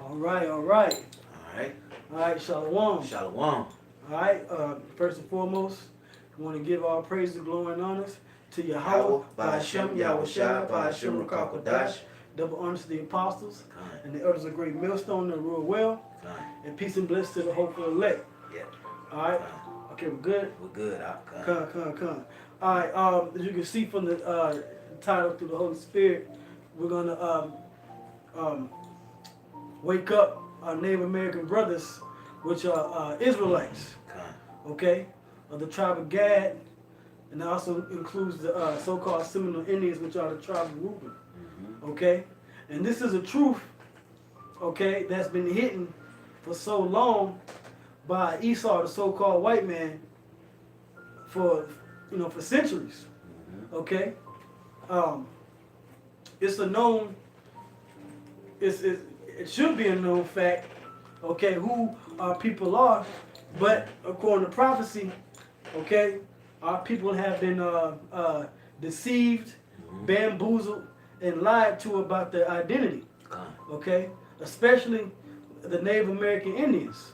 All right, all right. All right. All right, Shalom. Shalom. All right, first and foremost, I want to give all praise, glory, and honors to Yahweh, Ba'ashem, Yahushua, Ba'ashem, Rakakwadash. Double honors to the apostles and the elders of great millstone that rule well. And peace and bliss to the hopeful elect. Yeah. All right. Okay, we're good. We're good. Come. All right. As you can see from the title through the Holy Spirit, we're gonna wake up our Native American brothers, which are Israelites. Okay, of the tribe of Gad, and that also includes the so-called Seminole Indians, which are the tribe of Reuben. Okay, and this is a truth. Okay, that's been hidden for so long by Esau, the so-called white man, for centuries. Okay, it's a known. It should be a known fact. Okay, who our people are, but according to prophecy, okay, our people have been deceived, bamboozled, and lied to about their identity. Okay, especially the Native American Indians.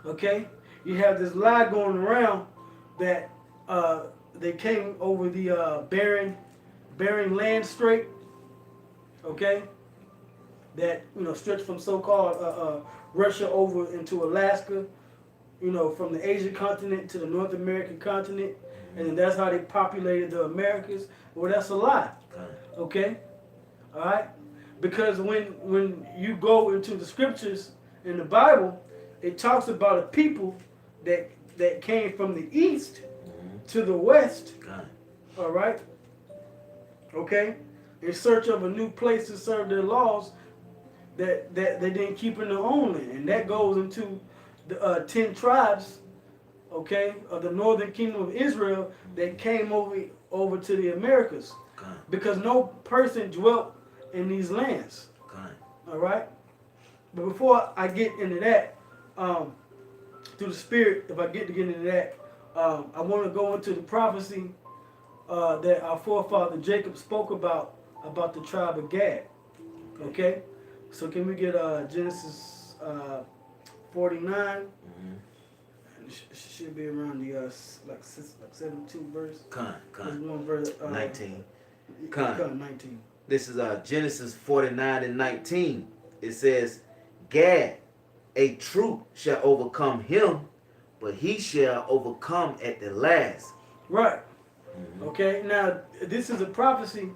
Okay, you have this lie going around that they came over the Bering Land Strait. Okay, that stretched from so-called Russia over into Alaska. From the Asian continent to the North American continent, and that's how they populated the Americas. Well, that's a lie. Okay, all right, because when you go into the scriptures in the Bible, it talks about a people that came from the east to the west. All right, okay, in search of a new place to serve their laws that they didn't keep in their own land, and that goes into the 10 tribes, okay, of the northern kingdom of Israel that came over to the Americas, because no person dwelt in these lands. All right, but before I get into that, through the Spirit, if I get into that, I want to go into the prophecy that our forefather Jacob spoke about the tribe of Gad. Okay, so can we get Genesis 49? It should be around the like 72 verse. One verse 19. 19. This is Genesis 49 and 19. It says, Gad, a troop shall overcome him, but he shall overcome at the last. Right. Okay. Now this is a prophecy.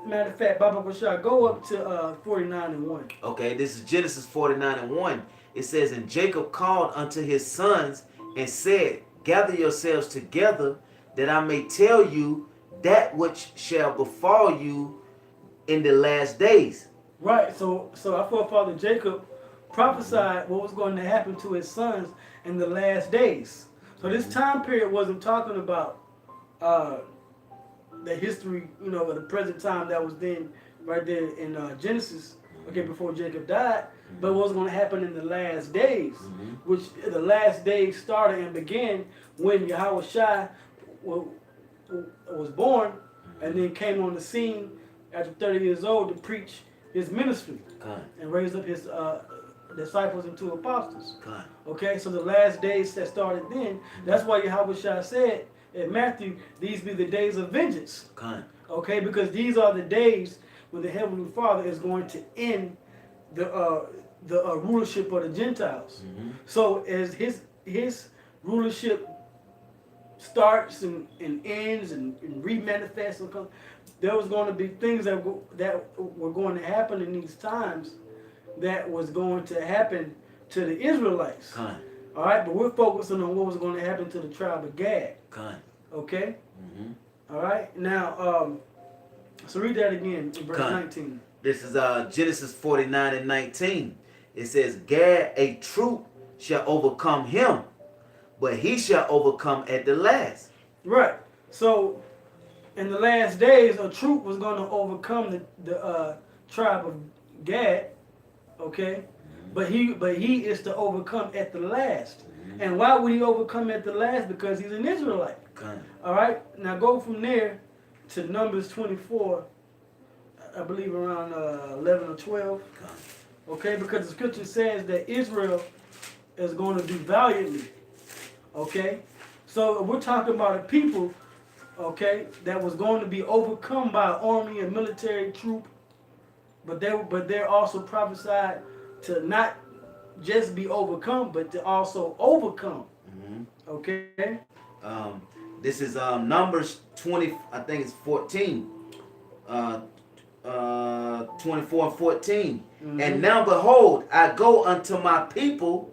Matter of fact, Baba Koshai, go up to 49 and 1. Okay, this is Genesis 49 and 1. It says, and Jacob called unto his sons and said, gather yourselves together, that I may tell you that which shall befall you in the last days. Right. So our forefather Jacob prophesied what was going to happen to his sons in the last days. So this time period wasn't talking about the history, of the present time that was then right there in Genesis, okay, before Jacob died, but what's going to happen in the last days, which the last days started and began when Yahweh Shai was born, and then came on the scene after 30 years old to preach his ministry and raise up his disciples into apostles. Okay, so the last days that started then, that's why Yahweh Shai said in Matthew, these be the days of vengeance. Okay, because these are the days when the Heavenly Father is going to end the rulership of the Gentiles. So as his rulership starts and ends and remanifests, there was going to be things that were going to happen in these times that was going to happen to the Israelites. All right, but we're focusing on what was going to happen to the tribe of Gad. Okay? All right, now, so read that again in verse 19. This is Genesis 49 and 19. It says, Gad, a troop shall overcome him, but he shall overcome at the last. Right. So, in the last days, a troop was going to overcome the tribe of Gad. Okay, but he is to overcome at the last. And why would he overcome at the last? Because he's an Israelite. All right. Now go from there to Numbers 24. I believe around 11 or 12. Okay, because the scripture says that Israel is going to do valiantly. Okay, so we're talking about a people, okay, that was going to be overcome by an army and military troop, but they're also prophesied to not just be overcome, but to also overcome. Mhm. Okay. Um, this is Numbers 20. I think it's 14. 24 and 14. Mhm. And now behold, I go unto my people.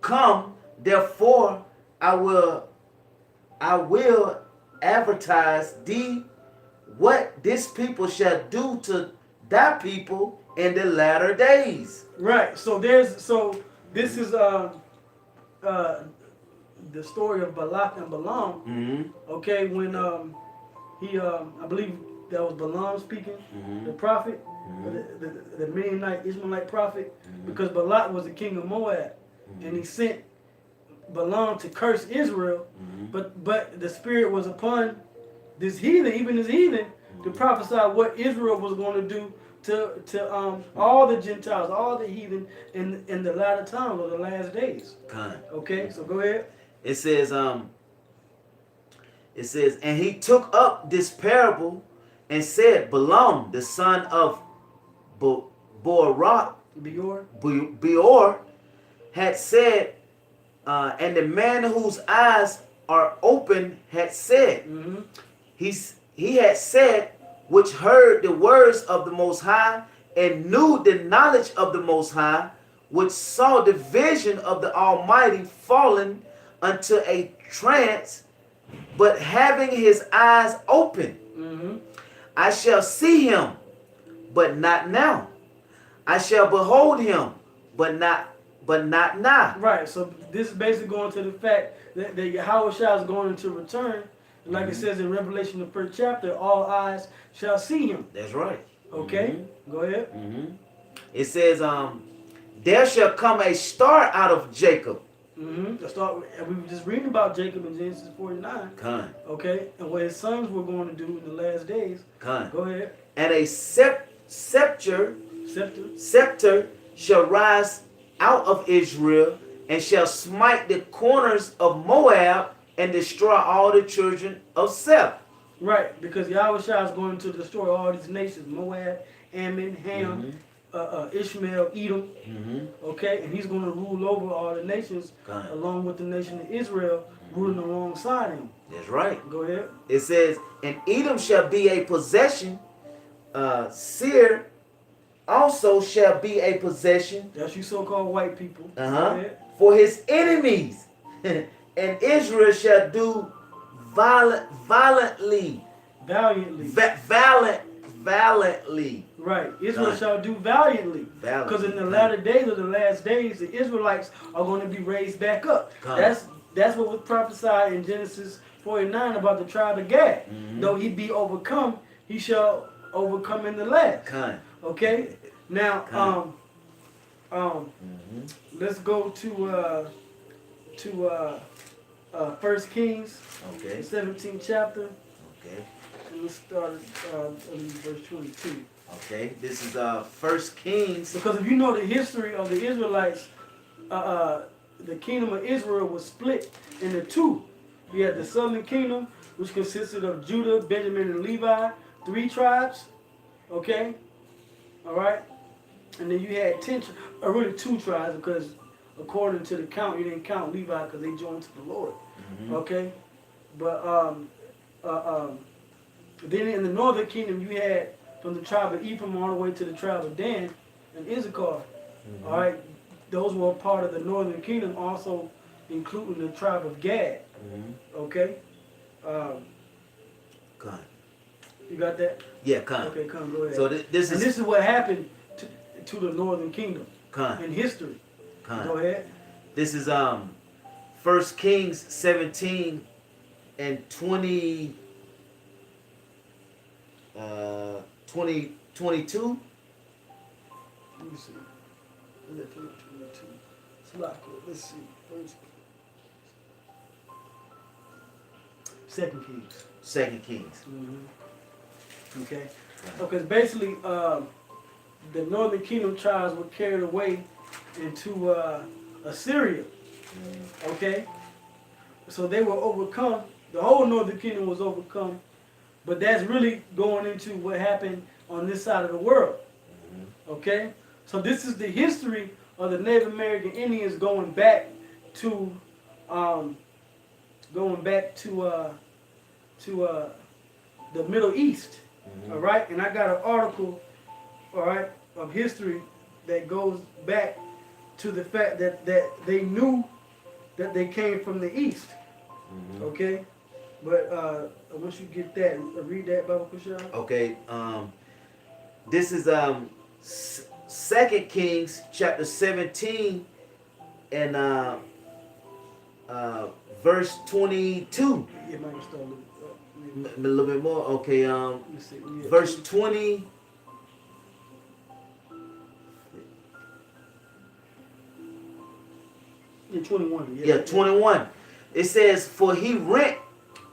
Come, therefore, I will advertise thee what this people shall do to thy people in the latter days. Right. So this is uh the story of Balak and Balaam. Mm-hmm. Okay, when he I believe that was Balaam speaking, Mm-hmm. the prophet, Mm-hmm. the Midianite Ishmaelite prophet, Mm-hmm. because Balak was the king of Moab, and he sent Balaam to curse Israel, Mm-hmm. but the spirit was upon this heathen, even this heathen, to prophesy what Israel was going to do to all the Gentiles, all the heathen in the latter times or the last days. Kind. Okay, so go ahead. It says, and he took up this parable and said, Balaam, the son of Beor, Beor. Beor, had said, and the man whose eyes are open had said, Mm-hmm. he had said, which heard the words of the Most High and knew the knowledge of the Most High, which saw the vision of the Almighty fallen unto a trance, but having his eyes open. Mm-hmm. I shall see him, but not now. I shall behold him, but not now. Right. So this is basically going to the fact that Yahweh Shah is going to return. And like it says in Revelation, the first chapter, all eyes shall see him. That's right. Okay? Go ahead. Mm-hmm. It says, there shall come a star out of Jacob. Mm-hmm. Let's start. We were just reading about Jacob in Genesis 49. Kind. Okay? And what his sons were going to do in the last days. Kind. Go ahead. And a scepter Scepter. shall rise out of Israel and shall smite the corners of Moab and destroy all the children of Seth. Right. Because Yahweh Shah is going to destroy all these nations. Moab, Ammon, Ham, Ishmael, Edom. Mm-hmm. Okay? And he's going to rule over all the nations Kind. along with the nation of Israel, ruling alongside him. That's right. Go ahead. It says, and Edom shall be a possession. Seir also shall be a possession. That's you so-called white people. Go Uh-huh. ahead. For his enemies. And Israel shall do violently. Valiantly. Valiantly. Right. Israel Right. shall do valiantly. Valiantly. Because in the latter days or the last days, the Israelites are going to be raised back up. Right. That's what was prophesied in Genesis 49 about the tribe of Gad. Mhm. Though he be overcome, he shall overcome in the last. Kind. Okay? Now, Kind. Mm-hmm. Let's go to 1 Kings, Okay. 17th chapter, Okay. and let's start at verse 22. Okay. This is 1 Kings. Because if you know the history of the Israelites, the kingdom of Israel was split into two. You had the southern kingdom, which consisted of Judah, Benjamin, and Levi, 3 tribes. Okay? All right? And then you had 10, or really 2 tribes, because according to the count, you didn't count Levi because they joined to the Lord. Mm-hmm. Okay? But then in the northern kingdom, you had from the tribe of Ephraim all the way to the tribe of Dan and Issachar. Mm-hmm. All right? Those were part of the northern kingdom, also including the tribe of Gad. Mm-hmm. Okay? Kind. You got that? Yeah, kind. Okay, come, go ahead. So this and is this is what happened to the northern kingdom kind. in history. Kind. Go ahead. This is 1 Kings 17 and 20 22. Let me see. Is that 22? Let's see. First, 2 Kings. 2 Kings. Mm-hmm. Okay. Right. Because basically, the northern kingdom tribes were carried away into Assyria. Okay, so they were overcome. The whole northern kingdom was overcome, but that's really going into what happened on this side of the world. Okay, so this is the history of the Native American Indians going back to the Middle East. All right, and I got an article, all right, of history that goes back to the fact that they knew that they came from the east. Okay, but once you get that, read that, Baba Kushal. Okay, this is 2 Kings chapter 17 and verse 22. It might start A little bit more. Okay, let me see. Yeah, verse 20. Yeah, 21. Yeah, 21. It says, "For he rent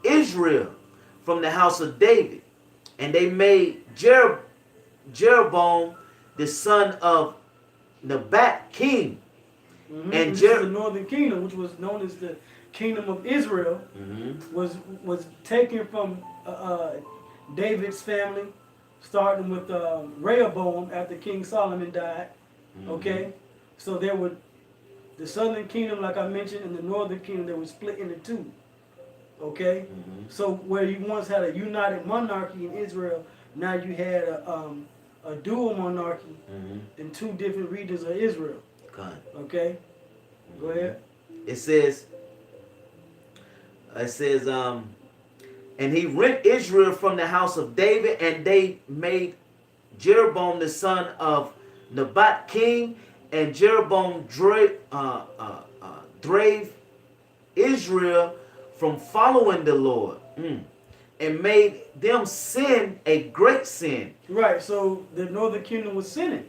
Israel from the house of David, and they made Jeroboam the son of Nebat king." And And this is the northern kingdom, which was known as the kingdom of Israel, was taken from David's family, starting with Rehoboam after King Solomon died. Okay, so there were the southern kingdom, like I mentioned, and the northern kingdom that was split into two. Okay, so where you once had a united monarchy in Israel, now you had a dual monarchy in two different regions of Israel. Okay, go ahead. It says, and he rent Israel from the house of David, and they made Jeroboam the son of Nebat king, and Jeroboam drave Israel from following the Lord, and made them sin a great sin. Right, so the northern kingdom was sinning.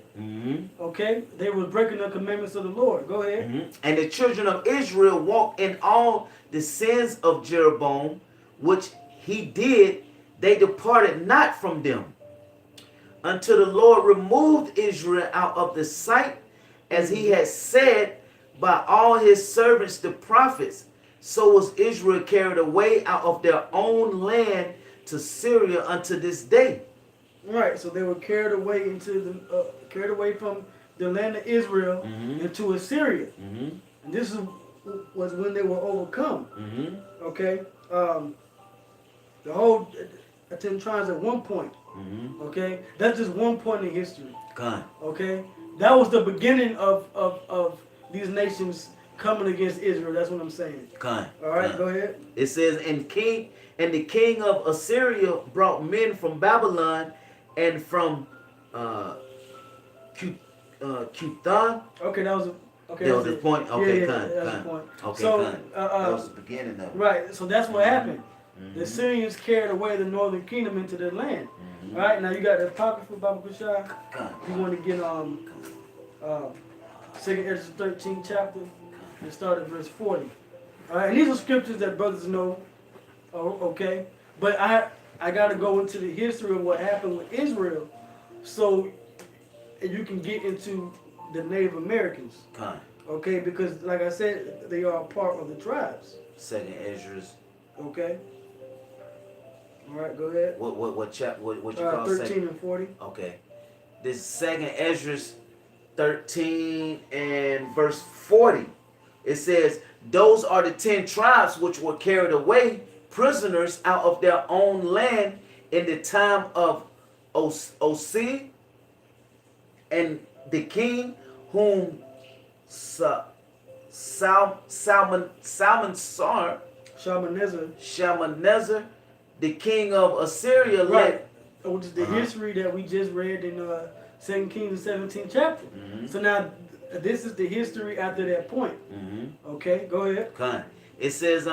Okay, they were breaking the commandments of the Lord. Go ahead. And the children of Israel walked in all the sins of Jeroboam, which he did. They departed not from them, until the Lord removed Israel out of the sight, as he had said by all his servants the prophets. So was Israel carried away out of their own land to Syria unto this day. Right, so they were carried away carried away from the land of Israel into Assyria, and this was when they were overcome. Okay, the whole 10 tribes at one point. Okay, that's just one point in history. Okay, that was the beginning of these nations coming against Israel. That's what I'm saying. All right, go ahead. It says, and the king of Assyria brought men from Babylon and from Cuthan. Okay, that was the point. Okay, that's the point. Okay, so that was the beginning of it. Right, so that's what happened. The Assyrians carried away the northern kingdom into their land. All right, now you got the apocryphal Baba Kushai. You want to get 2nd Ezra 13 chapter and start at verse 40. All right, and these are scriptures that brothers know. Okay, but I got to go into the history of what happened with Israel, so you can get into the Native Americans. Okay, because like I said, they are a part of the tribes. 2nd Ezra. Okay. All right, go ahead. What chapter? What you call 13 and 40. Okay. This 2nd Ezra 13 and verse 40. It says, "Those are the 10 tribes which were carried away prisoners out of their own land in the time of Osea, and the king whom Shalmaneser, the king of Assyria, led." Which is the history that we just read in 2 Kings 17 chapter. So now this is the history after that point. Okay, go ahead. It says,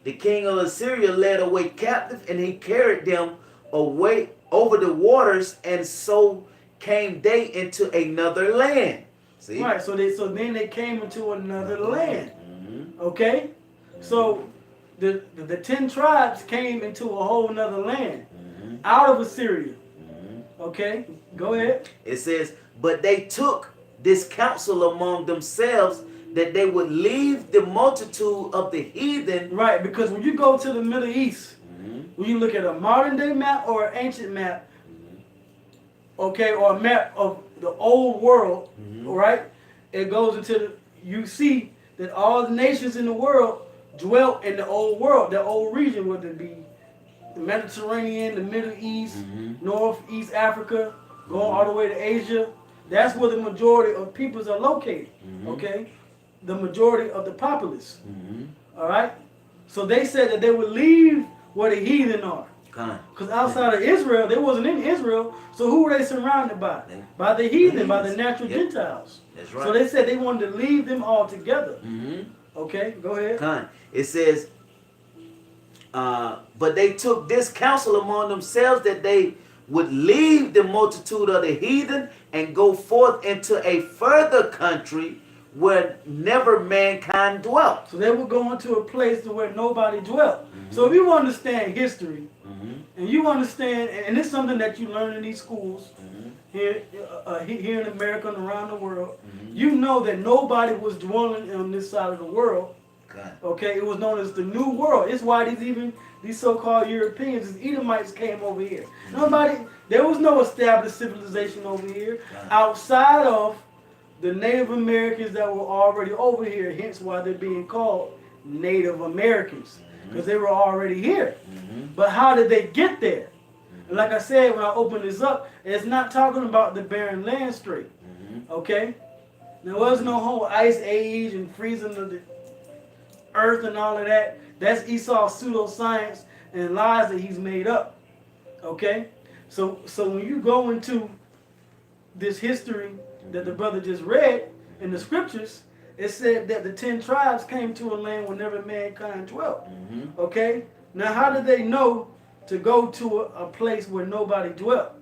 the king of Assyria led away captive, and he carried them away over the waters, and so came they into another land. See? Right, so then they came into another land. Okay? So the 10 tribes came into a whole nother land out of Assyria. Okay, go ahead. It says, but they took this counsel among themselves that they would leave the multitude of the heathen. Right, because when you go to the Middle East, when you look at a modern day map or an ancient map, okay, or a map of the old world, right? It goes into you see that all the nations in the world dwelt in the old world, the old region, whether it be the Mediterranean, the Middle East, Northeast Africa, going all the way to Asia. That's where the majority of peoples are located, okay? The majority of the populace, all right? So they said that they would leave where the heathen are. Because outside of Israel, they wasn't in Israel, so who were they surrounded by? By the heathen, by the natural Gentiles. That's right. So they said they wanted to leave them all together. Okay, go ahead. It says, but they took this counsel among themselves that they would leave the multitude of the heathen and go forth into a further country where never mankind dwelt. So they were going to a place where nobody dwelt. So if you understand history, and you understand, and it's something that you learn in these schools, here in America and around the world, you know that nobody was dwelling on this side of the world. Okay, it was known as the New World. It's why these so-called Europeans, these Edomites, came over here. There was no established civilization over here outside of the Native Americans that were already over here. Hence why they're being called Native Americans, because they were already here. But how did they get there? And like I said, when I open this up, it's not talking about the barren land straight. Okay? There was no whole ice age and freezing of the earth and all of that. That's Esau's pseudoscience and lies that he's made up. Okay? So when you go into this history that the brother just read in the scriptures, it said that the 10 tribes came to a land where never mankind dwelt. Okay? Now, how did they know to go to a place where nobody dwelt?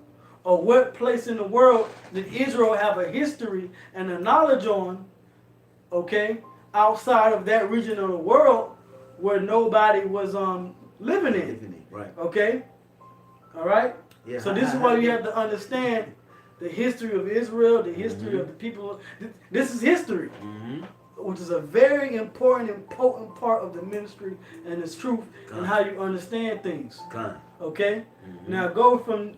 Or what place in the world did Israel have a history and a knowledge on, okay, outside of that region of the world where nobody was living in? Right. Okay? All right? Yeah. So this is why you have to understand the history of Israel, the history of the people. This is history, which is a very important and potent part of the ministry and its truth and how you understand things. Okay? Now go from,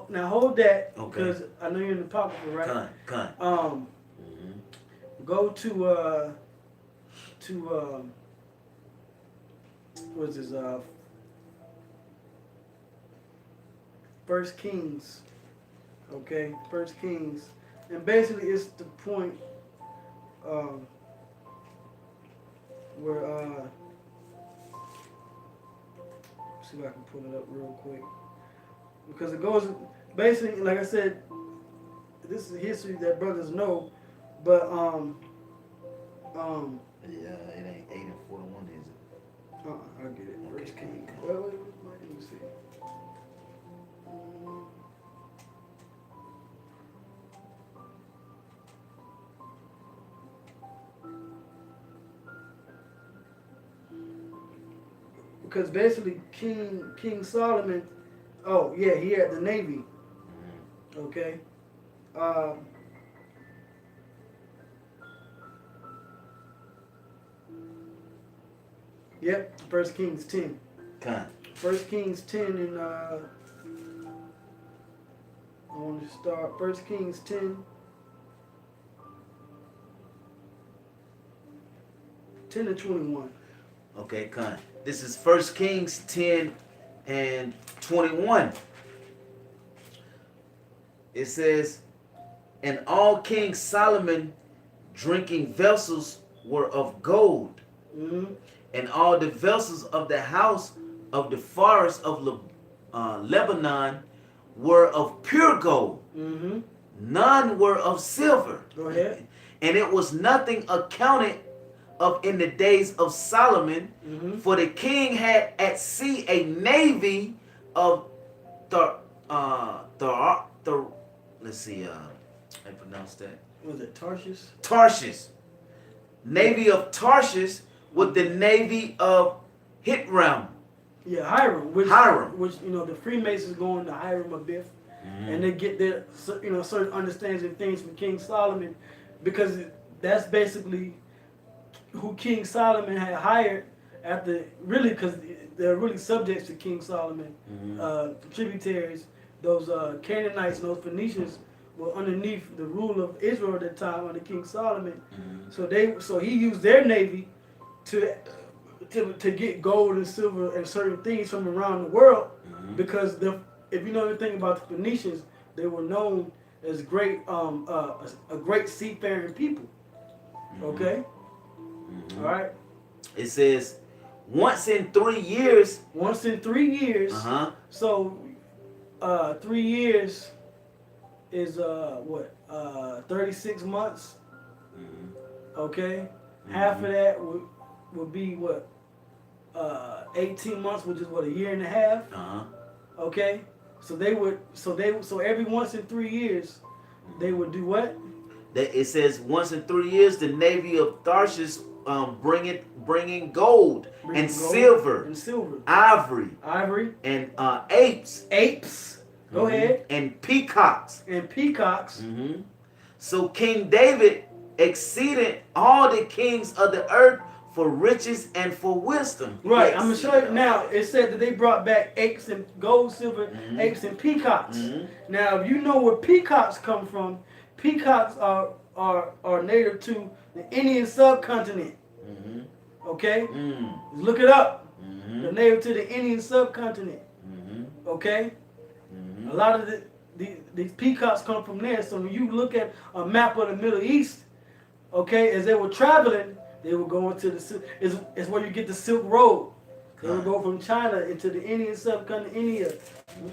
now hold that, because I know you're in the Apocrypha, right? Go to what's this, First Kings. Okay, First Kings, and basically it's the point where see if I can pull it up real quick, because it goes basically, like I said, this is history that brothers know, but yeah, it ain't 8 and 41, is it? I get it. First Kings. Wait, let me see. Because basically King Solomon, oh yeah, he had the Navy. Okay. Yep, First Kings 10. First Kings 10 and I want to start First Kings 10. 10 to 21. Okay, this is 1 Kings 10 and 21. It says, and all King Solomon drinking vessels were of gold, and all the vessels of the house of the forest of Lebanon were of pure gold. None were of silver. Go ahead. And it was nothing accounted of in the days of Solomon, for the king had at sea a navy of let's see, I pronounce that. Was it Tarshish? Tarshish. Navy of Tarshish with the navy of Hiram. Yeah, Hiram. Which Hiram. you know, the Freemasons go into Hiram Abiff. and they get their certain understandings and things from King Solomon, because that's basically who King Solomon had hired after, really, because they're really subjects to King Solomon. Tributaries, those Canaanites and those Phoenicians were underneath the rule of Israel at the time under King Solomon. So he used their navy to get gold and silver and certain things from around the world, because if you know anything about the Phoenicians, they were known as a great seafaring people. Okay. All right. It says once in 3 years. Once in 3 years. So 3 years is 36 months. Okay. Half of that would be what? 18 months, which is what, a year and a half. Okay. So every once in 3 years, they would do what? It says once in 3 years, the navy of Tarshish bringing gold and silver, ivory, and apes. Go ahead. And peacocks. So King David exceeded all the kings of the earth for riches and for wisdom. Right. I'm gonna show you now. It said that they brought back apes and gold, silver, apes and peacocks. Now, if you know where peacocks come from, peacocks are native to the Indian subcontinent. Okay? Look it up. They're native to the Indian subcontinent. Okay? A lot of these peacocks come from there. So when you look at a map of the Middle East, okay, as they were traveling, they were going to is where you get the Silk Road. They would go from China into the Indian subcontinent, India,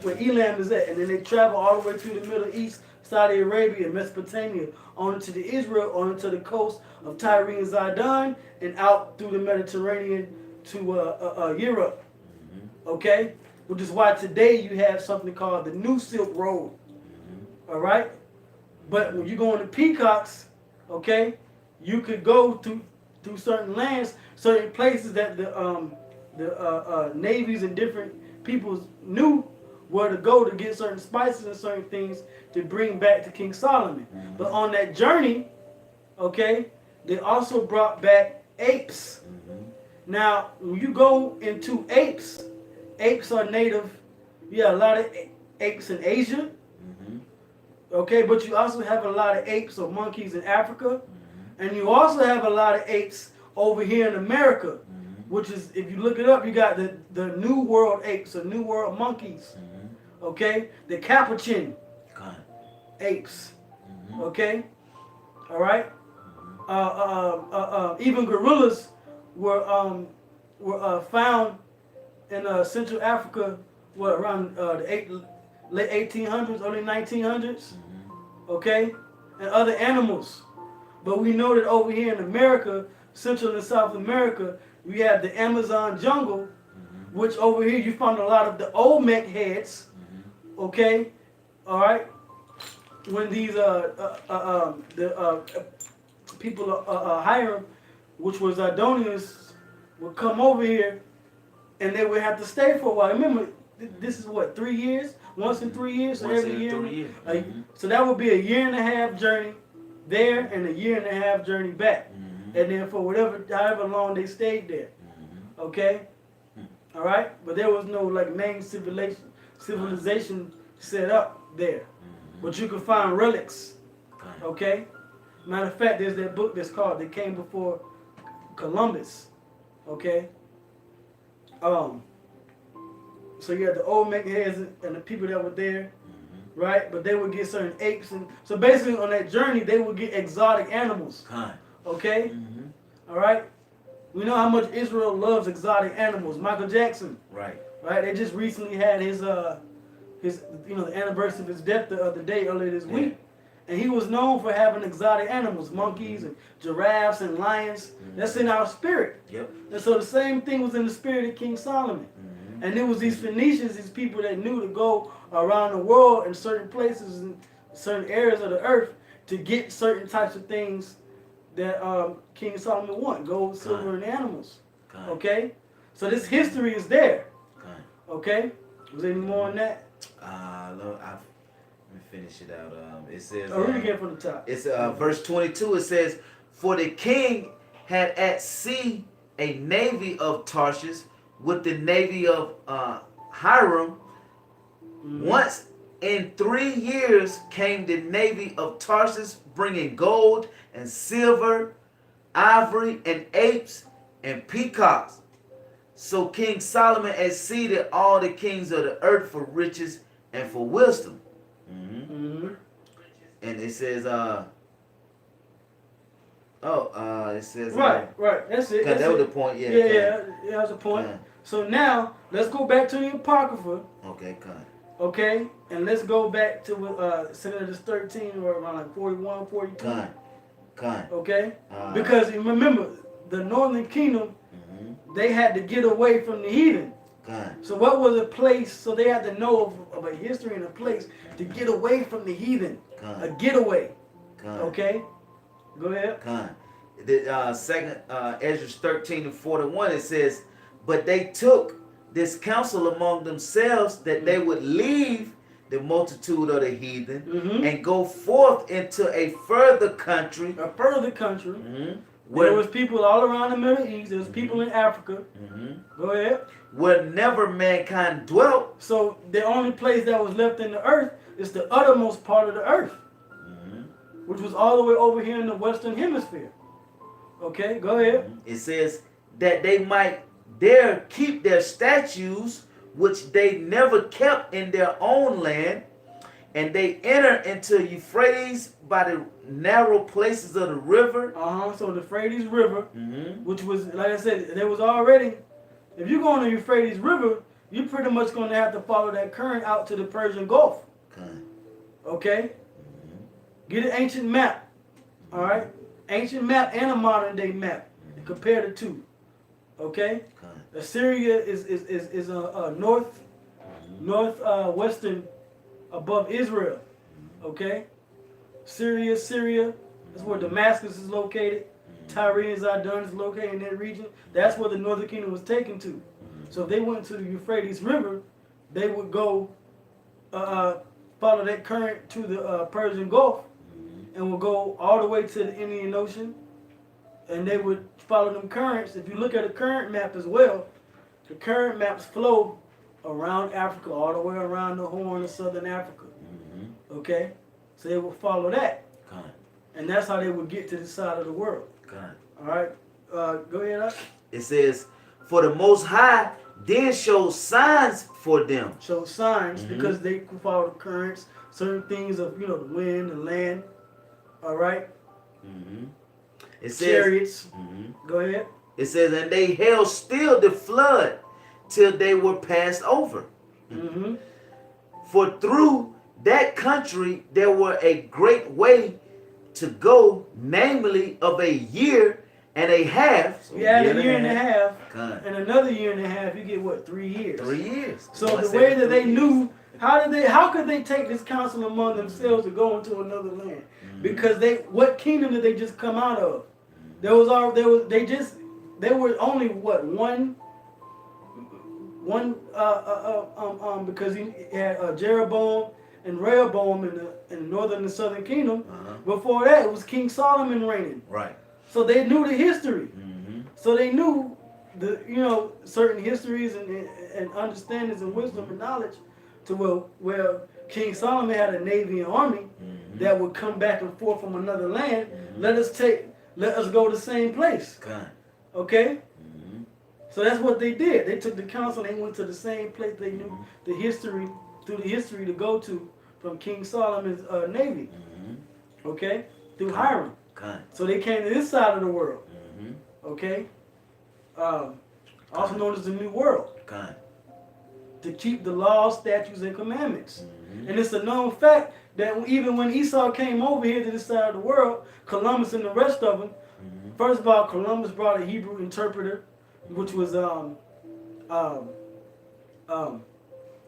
where Elam is at, and then they travel all the way to the Middle East, Saudi Arabia, Mesopotamia, on into the Israel, on into the coast of Tyre and Zidon, and out through the Mediterranean to Europe. Okay? Which is why today you have something called the New Silk Road. All right? But when you go into peacocks, okay, you could go through certain lands, certain places that the navies and different peoples knew where to go to get certain spices and certain things to bring back to King Solomon. But on that journey, okay, they also brought back apes. Now, when you go into apes are native. You have a lot of apes in Asia. Okay, but you also have a lot of apes or monkeys in Africa. And you also have a lot of apes over here in America, which is, if you look it up, you got the New World apes or New World monkeys. Okay, the Capuchin apes. Okay, all right. Even gorillas were found in Central Africa, around the late 1800s, early 1900s. Okay, and other animals. But we know that over here in America, Central and South America, we have the Amazon jungle, which over here you find a lot of the Olmec heads. Okay, all right. When these people Hiram, which was Adonius, would come over here, and they would have to stay for a while. Remember, this is what, 3 years? Once in 3 years, so every year. 3 years. So that would be a year and a half journey there and a year and a half journey back. And then for however long they stayed there. Okay? All right? But there was no like main civilization set up there. But you can find relics. Okay? Matter of fact, there's that book that's called They Came Before Columbus. Okay? So you had the Olmec heads and the people that were there, right? But they would get certain apes, and so basically on that journey they would get exotic animals. Okay, all right. We know how much Israel loves exotic animals. Michael Jackson, right? They just recently had his the anniversary of his death the other day, earlier this week, and he was known for having exotic animals, monkeys and giraffes and lions. That's in our spirit. And so the same thing was in the spirit of King Solomon. And there was these Phoenicians, these people that knew to go around the world in certain places and certain areas of the earth to get certain types of things that King Solomon wanted: gold, silver, and animals. Okay? So this history is there. Okay? Was there any more on that? finish it out. It says. Oh, read again from the top. It's verse 22. It says, "For the king had at sea a navy of Tarshish with the navy of Hiram. Once in 3 years came the navy of Tarshish, bringing gold and silver, ivory and apes and peacocks. So King Solomon exceeded all the kings of the earth for riches and for wisdom." And it says, it says, right. That's it. That was the point, yeah. Yeah, that's the point. Yeah. So now let's go back to the Apocrypha. Okay, kind. Okay, and let's go back to Exodus 13 or around like 41, 42. Kind. Okay, because remember the Northern Kingdom, they had to get away from the heathen. So what was a place? So they had to know of a history and a place to get away from the heathen. A getaway. Okay, go ahead. The second Ezra 13 and 41, it says, "But they took this counsel among themselves that they would leave the multitude of the heathen and go forth into a further country." A further country. Where there was people all around the Middle East. There was people in Africa. Go ahead. "Where never mankind dwelt." So the only place that was left in the earth is the uttermost part of the earth, which was all the way over here in the Western Hemisphere. Okay, go ahead. It says that they might there keep their statues, which they never kept in their own land, and they enter into Euphrates by the narrow places of the river. So the Euphrates River, which was, like I said, there was already. If you go on the Euphrates River, you're pretty much going to have to follow that current out to the Persian Gulf. Okay? Get an ancient map. All right? Ancient map and a modern day map. And compare the two. Okay? Assyria is a northwestern above Israel. Okay? Syria, that's where Damascus is located. Tyre and Zidon is located in that region. That's where the Northern Kingdom was taken to. So if they went to the Euphrates River, they would go follow that current to the Persian Gulf and would go all the way to the Indian Ocean, and they would follow them currents. If you look at a current map as well, the current maps flow around Africa, all the way around the Horn of Southern Africa. Okay? So they would follow that. And that's how they would get to this side of the world. All right? Go ahead. It says, "For the Most High then shows signs for them." Show signs because they could follow the currents, certain things of, the wind, the land. All right? It says, chariots. Go ahead. It says, "And they held still the flood till they were passed over. For through that country there were a great way to go, namely of a year and a half." So you add a year and a half, and another year and a half, you get what, 3 years? 3 years. So the way that they knew, how could they take this counsel among themselves to go into another land? Because what kingdom did they just come out of? They were only what, one because he had Jeroboam and Rehoboam in the northern and southern kingdom. Before that, it was King Solomon reigning. Right. So they knew the history. So they knew certain histories and understandings and wisdom and knowledge to where King Solomon had a navy and army that would come back and forth from another land. Let us go to the same place. Okay? So that's what they did. They took the counsel and they went to the same place they knew the history to go to from King Solomon's navy. Okay? Through Hiram. So they came to this side of the world. Okay? Also known as the New World. To keep the laws, statutes, and commandments. And it's a known fact that even when Esau came over here to this side of the world, Columbus and the rest of them, first of all, Columbus brought a Hebrew interpreter, which was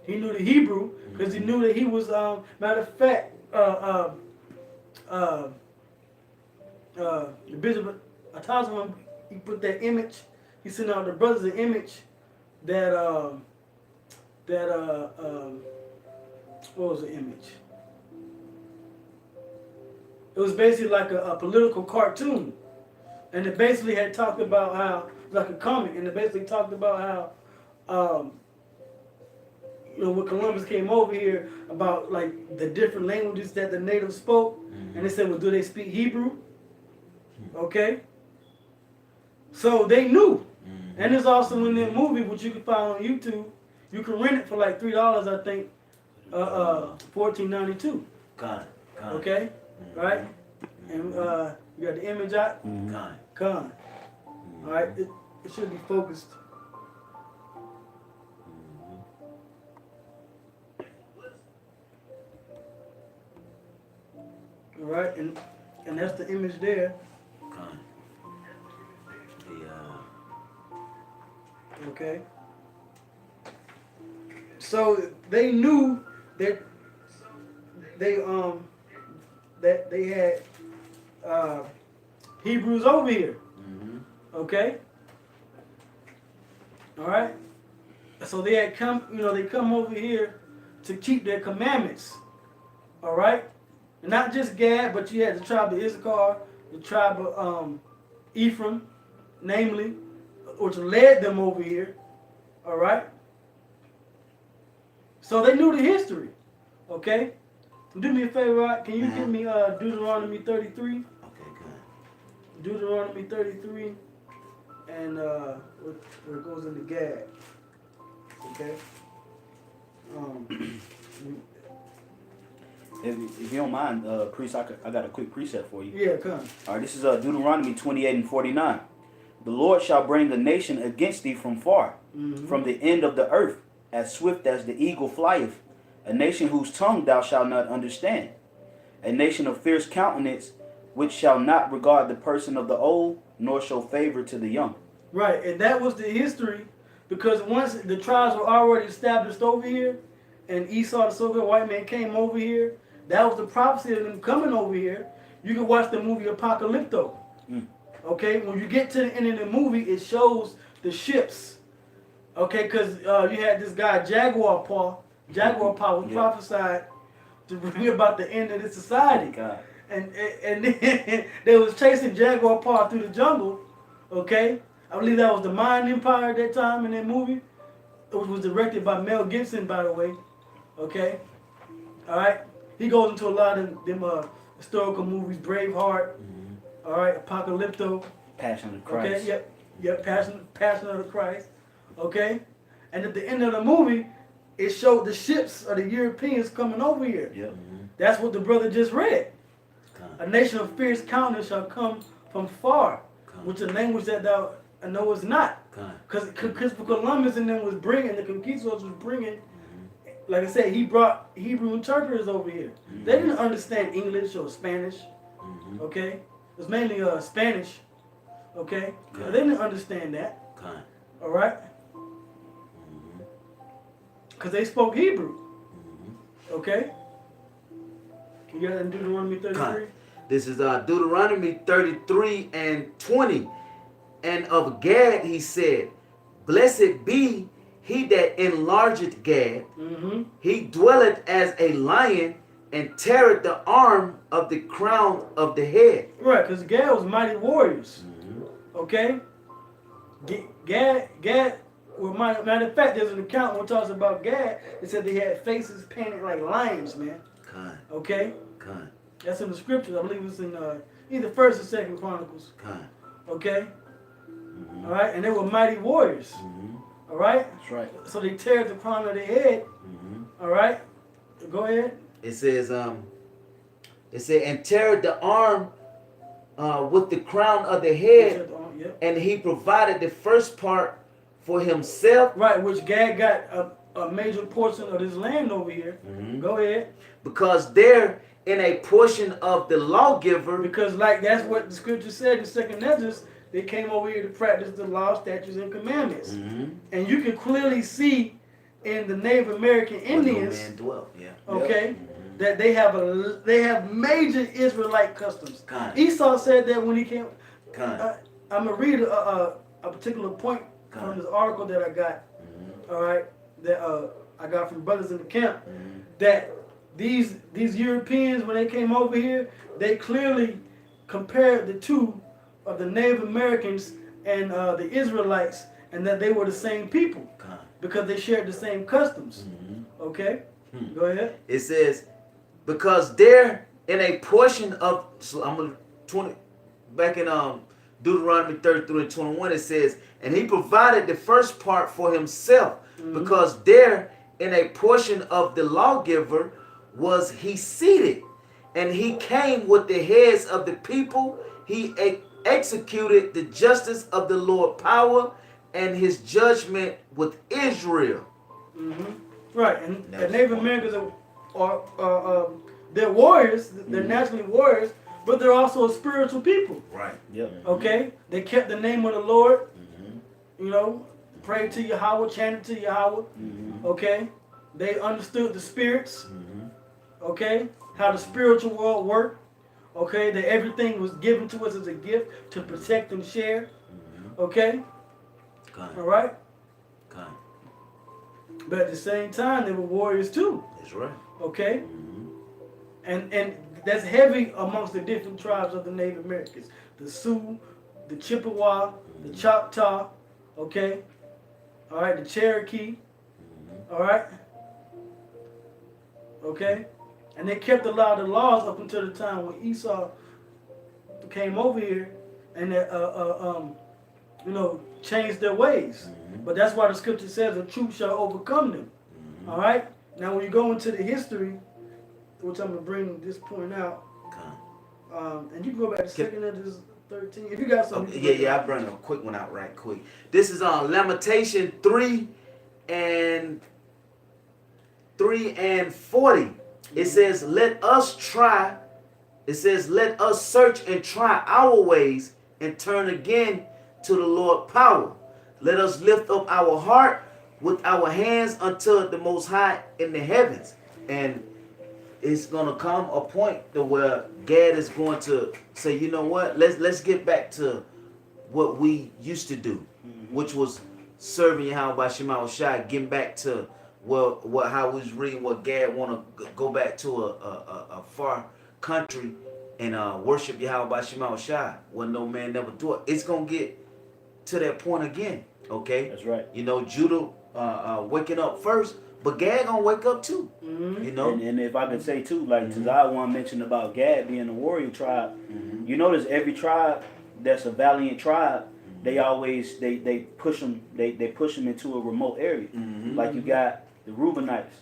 he knew the Hebrew because he knew that he was matter of fact the Bishop Atazuan, he put that image, he sent out the brothers an image that what was the image? It was basically like a political cartoon. And it basically had talked about how, like a comic, and it basically talked about how, when Columbus came over here, about like the different languages that the natives spoke. Mm-hmm. And they said, well, do they speak Hebrew? Okay. So they knew. Mm-hmm. And there's also in that movie, which you can find on YouTube, you can rent it for like $3, I think, $14.92. Con. Okay? Mm-hmm. Right? And you got the image out? Con. Con. Alright? It should be focused. Alright? And that's the image there. Con. Okay? So they knew that they had Hebrews over here. Mm-hmm. Okay? Alright? So they had come, they come over here to keep their commandments. Alright? And not just Gad, but you had the tribe of Issachar, the tribe of Ephraim, namely, which led them over here. Alright? So they knew the history. Okay? Do me a favor, right? Can you give me Deuteronomy 33? Okay, good. Deuteronomy 33 and where it goes into Gad. Okay? If you don't mind, priest, I got a quick precept for you. Yeah, come. All right, this is Deuteronomy 28 and 49. The Lord shall bring a nation against thee from far, from the end of the earth, as swift as the eagle flieth, a nation whose tongue thou shalt not understand, a nation of fierce countenance, which shall not regard the person of the old, nor show favor to the young. Right, and that was the history, because once the tribes were already established over here, and Esau, the so-called white man, came over here, that was the prophecy of them coming over here. You can watch the movie Apocalypto. Okay, when you get to the end of the movie, it shows the ships. Okay, because you had this guy, Jaguar Paw was prophesied to bring about the end of this society. God. And then they was chasing Jaguar Paw through the jungle. Okay, I believe that was the Mayan Empire at that time in that movie. It was directed by Mel Gibson, by the way. Okay, all right. He goes into a lot of them historical movies, Braveheart. All right, Apocalypto. Passion of Christ. Okay, yep, Passion of the Christ. Okay, and at the end of the movie, it showed the ships of the Europeans coming over here. Yep. That's what the brother just read. A nation of fierce countenance shall come from far, which a language that thou knowest not. Because Columbus and them was bringing, the conquistadors was bringing, like I said, he brought Hebrew interpreters over here. They didn't understand English or Spanish. Okay, it was mainly Spanish. Okay, they didn't understand that. All right, because they spoke Hebrew. Okay, you got it in Deuteronomy 33. This is Deuteronomy 33 and 20. And of Gad he said, blessed be he that enlargeth Gad. He dwelleth as a lion and teareth the arm of the crown of the head. Right, because Gad was mighty warriors. Okay? Gad, well, matter of fact, there's an account where it talks about Gad. It said they had faces painted like lions, man. Okay? That's in the scriptures. I believe it's in either 1st or 2nd Chronicles. Okay? All right? And they were mighty warriors. All right? That's right. So they tear the crown of their head. All right? Go ahead. It says, and tear the arm with the crown of the head, and he provided the first part for himself. Right, which Gad got a major portion of this land over here. Go ahead. Because they're in a portion of the lawgiver. Because like that's what the scripture said in 2nd Ezra. They came over here to practice the law, statutes, and commandments. And you can clearly see in the Native American Indians, okay, that they have major Israelite customs. Esau said that when he came. I'm gonna read a particular point from this article that I got. All right, that I got from brothers in the camp, that these Europeans, when they came over here, they clearly compared the two of the Native Americans and the Israelites, and that they were the same people because they shared the same customs. Okay, go ahead. It says, because there in a portion of, so I'm gonna 20 back in Deuteronomy 33 and 21, it says, and he provided the first part for himself, because there in a portion of the lawgiver was he seated, and he came with the heads of the people. He executed the justice of the Lord power and his judgment with Israel. Right, and the Native Americans are they're warriors. They're naturally warriors, but they're also a spiritual people. Right. Yep. Okay, they kept the name of the Lord. You know, prayed to Yahweh, chanted to Yahweh. Okay, they understood the spirits. Okay, how the spiritual world worked. Okay, that everything was given to us as a gift to protect and share. Okay, all right. But at the same time, they were warriors too. That's right. Okay, and that's heavy amongst the different tribes of the Native Americans: the Sioux, the Chippewa, the Choctaw. Okay, all right, the Cherokee. All right. Okay, and they kept a lot of the laws up until the time when Esau came over here and you know, changed their ways. But that's why the scripture says the truth shall overcome them. All right. Now, when you go into the history, which I'm gonna bring this point out, and you can go back to 2 Edges 13 if you got something. Yeah, I bring a quick one out right quick. This is on Lamentation 3 and 40. It says, let us try. It says, let us search and try our ways and turn again to the Lord power. Let us lift up our heart with our hands unto the Most High in the heavens. And it's going to come a point to where Gad is going to say, you know what, let's get back to what we used to do, which was serving Yahweh by Shema Shai, getting back to how we was reading what Gad want to go back to a far country and worship Yahweh by Shema Shai, when no man never do it. It's going to get to that point again, okay? That's right. You know, Judah waking up first, but Gad gonna wake up too. You know, and if I could say too, like Tazawwan mentioned about Gad being a warrior tribe, you notice every tribe that's a valiant tribe, they always they push them they push them into a remote area. Like you got the Reubenites,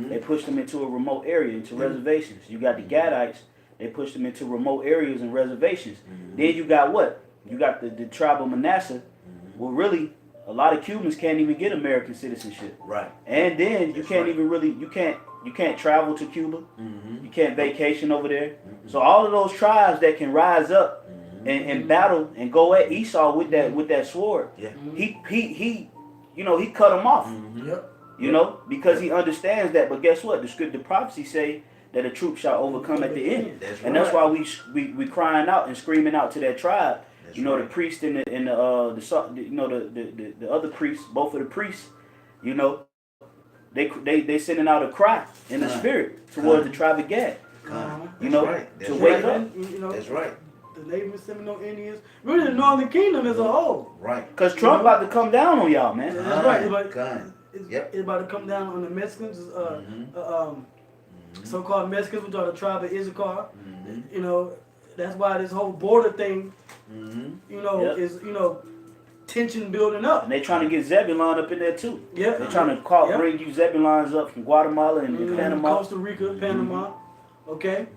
they push them into a remote area, into reservations. You got the Gadites, they push them into remote areas and reservations. Then you got what? You got the tribe of Manasseh. Well, really, a lot of Cubans can't even get American citizenship. Right. And then you can't even really, you can't travel to Cuba. You can't vacation over there. So all of those tribes that can rise up and battle and go at Esau with that sword, he you know, he cut them off. You know, because he understands that. But guess what? The prophecy say that the truth shall overcome at the end. That's why we crying out and screaming out to that tribe. You know, the priest and the other priests, both of the priests, you know, they sending out a cry in the spirit towards the tribe of Gad. You know, to wake up. You know, that's right. The Native Seminole Indians, really the Northern Kingdom as a whole. Right. Because Trump about to come down on y'all, man. That's right. It's about to come down on the Mexicans, so-called Mexicans, which are the tribe of Issachar. You know, that's why this whole border thing, you know, is, you know, tension building up. And they trying to get Zebulon up in there too. Yeah. They're trying to bring you Zebulons up from Guatemala and Panama. Costa Rica, Panama. Okay.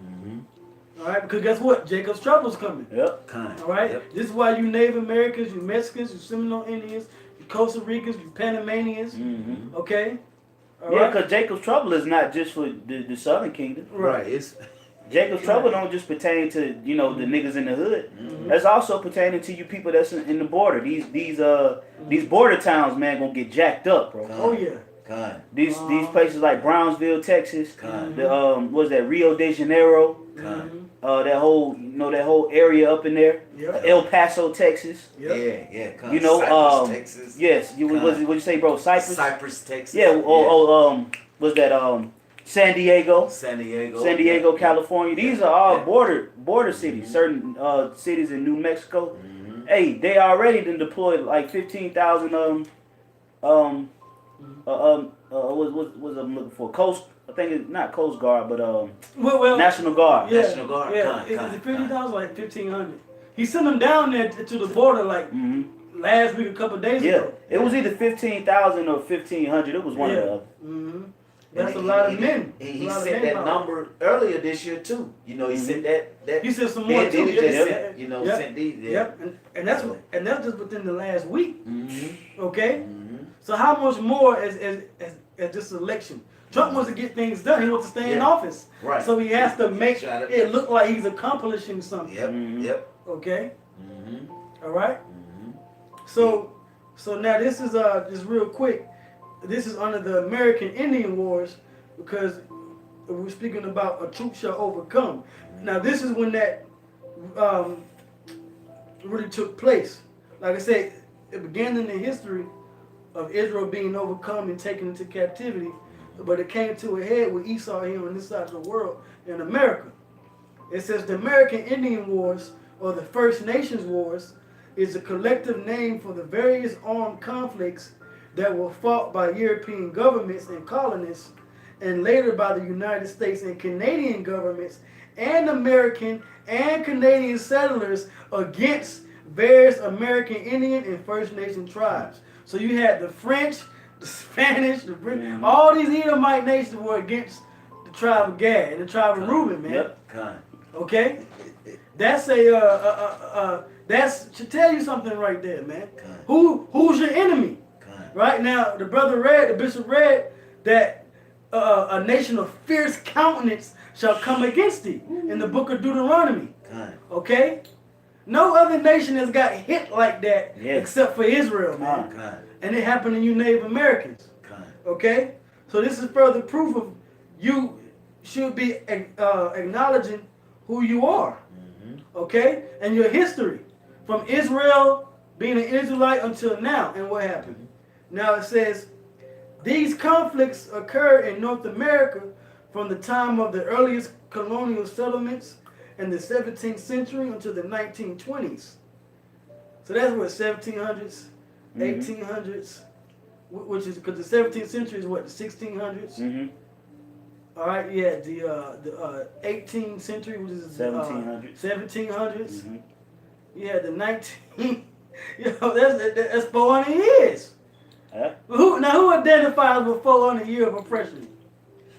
All right, because guess what? Jacob's trouble's coming. Yep. All right. This is why you Native Americans, you Mexicans, you Seminole Indians, you Costa Ricans, you Panamanians. Okay. All right. Because Jacob's trouble is not just for the Southern Kingdom. Right. It's Jacob's trouble don't just pertain to, you know, the niggas in the hood. That's also pertaining to you people that's in the border. These border towns, man, gonna get jacked up, bro. Oh yeah. These places like Brownsville, Texas. The what's that, Rio de Janeiro. That whole area up in there. El Paso, Texas. Yeah. You know, Cypress, Texas. Yes. What you say, bro? Cypress, Texas. Yeah. Was that San Diego, San Diego, yeah. California. These are all border cities. Mm-hmm. Certain cities in New Mexico. Mm-hmm. Hey, they already done deployed like 15,000 was I'm looking for? Coast. I think it's not Coast Guard, but well, National Guard. yeah, National Guard. Yeah, is it 50,000 like 1,500? He sent them down there to the border like last week, a couple of days ago. It was either 15,000 or 1,500. It was one of the other. Mm-hmm. That's a lot of men. He sent that number earlier this year too. You know, he sent that. He sent some more too. He just sent, you know, sent these. Yeah. Yep, and that's just within the last week. Mm-hmm. Okay. Mm-hmm. So how much more as this election? Trump wants to get things done. He wants to stay in office. Right. So he has to make it look like he's accomplishing something. Yep. Yep. Okay. Mm-hmm. All right. Mm-hmm. So now this is just real quick. This is under the American Indian Wars because we're speaking about a troop shall overcome. Now this is when that really took place. Like I said, it began in the history of Israel being overcome and taken into captivity, but it came to a head with Esau here on this side of the world in America. It says the American Indian Wars, or the First Nations Wars, is a collective name for the various armed conflicts that were fought by European governments and colonists, and later by the United States and Canadian governments and American and Canadian settlers against various American Indian and First Nation tribes. So you had the French, the Spanish, the British, all these Edomite nations were against the tribe of Gad and the tribe of Reuben, man. Yep. Okay? That's that should tell you something right there, man. Who's your enemy? Right now, the bishop read that a nation of fierce countenance shall come against thee in the book of Deuteronomy. Okay? No other nation has got hit like that except for Israel, man. And it happened to you Native Americans. Okay? So this is further proof of you should be acknowledging who you are. Okay? And your history. From Israel being an Israelite until now. And what happened? Now it says, these conflicts occurred in North America from the time of the earliest colonial settlements in the 17th century until the 1920s. So that's what, 1700s, 1800s, which is, because the 17th century is what, the 1600s? All right, yeah, the 18th century, which is 1700s. Yeah, the 19, that's 400 years. Who identifies with 400 years of oppression?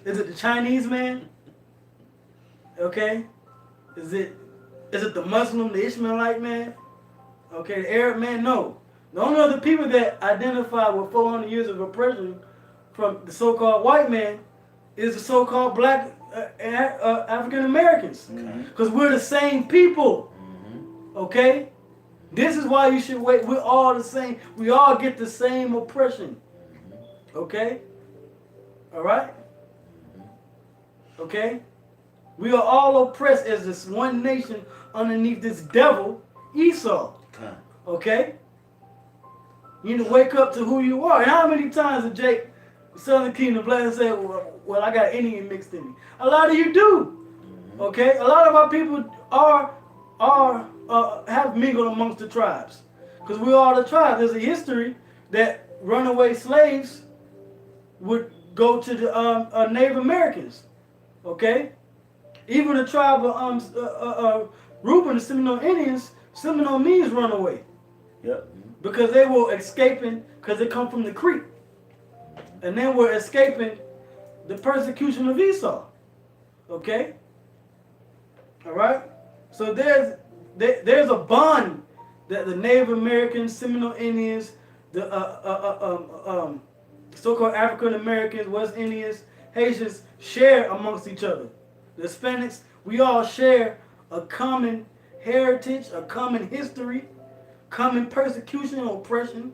Is it the Chinese man? Okay. Is it the Muslim, the Ishmaelite man? Okay, the Arab man? No. The only other people that identify with 400 years of oppression from the so-called white man is the so-called black African Americans. Because we're the same people. Okay? This is why you should wait. We're all the same. We all get the same oppression. Okay? All right? Okay? We are all oppressed as this one nation underneath this devil, Esau. Okay? You need to wake up to who you are. And how many times did Jake, Southern Kingdom, bless and say, well, I got Indian mixed in me? A lot of you do. Okay? A lot of our people have mingled amongst the tribes. Because we are the tribes. There's a history that runaway slaves would go to the Native Americans. Okay? Even the tribe of Reuben, the Seminole Indians, Seminole means runaway. Yep. Because they were escaping, because they come from the creek. And they were escaping the persecution of Esau. Okay? All right? So there's a bond that the Native Americans, Seminole Indians, the so-called African Americans, West Indians, Haitians share amongst each other. The Hispanics, we all share a common heritage, a common history, common persecution and oppression.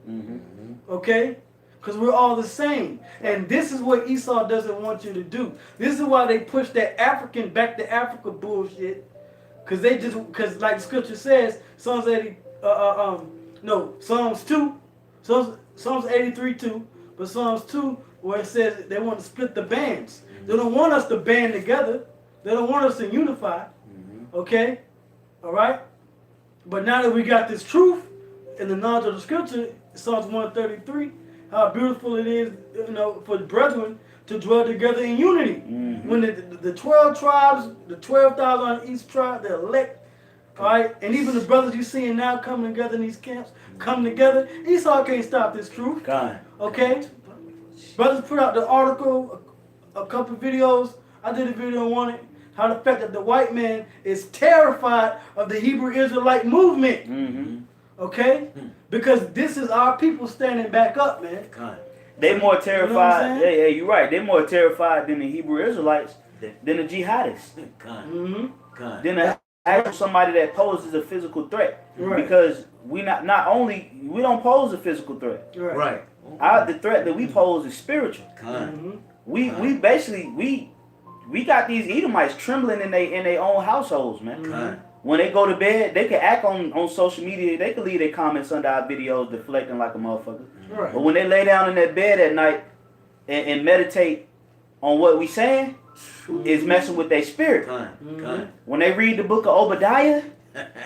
Okay? Because we're all the same. And this is what Esau doesn't want you to do. This is why they push that African back to Africa bullshit. Because like the scripture says, Psalms 2, Psalms 83:2, but Psalms 2, where it says they want to split the bands. They don't want us to band together. They don't want us to unify. Okay? All right? But now that we got this truth in the knowledge of the scripture, Psalms 133, how beautiful it is, for the brethren to dwell together in unity. When the 12 tribes, the 12,000 on each tribe, the elect, all right, and even the brothers you're seeing now coming together in these camps, come together. Esau can't stop this truth. God. Okay? Brothers put out the article, a couple of videos. I did a video on it. How the fact that the white man is terrified of the Hebrew Israelite movement. Okay? Because this is our people standing back up, man. God. They more terrified. You know Yeah, you're right. They're more terrified than the Hebrew Israelites, than the jihadists. God. God. Than somebody that poses a physical threat. Right. Because we don't pose a physical threat. Right. The threat that we pose is spiritual. God. We basically we got these Edomites trembling in their own households, man. God. When they go to bed, they can act on social media. They can leave their comments under our videos deflecting like a motherfucker. Right. But when they lay down in that bed at night and meditate on what we saying, it's messing with their spirit. God. When they read the book of Obadiah,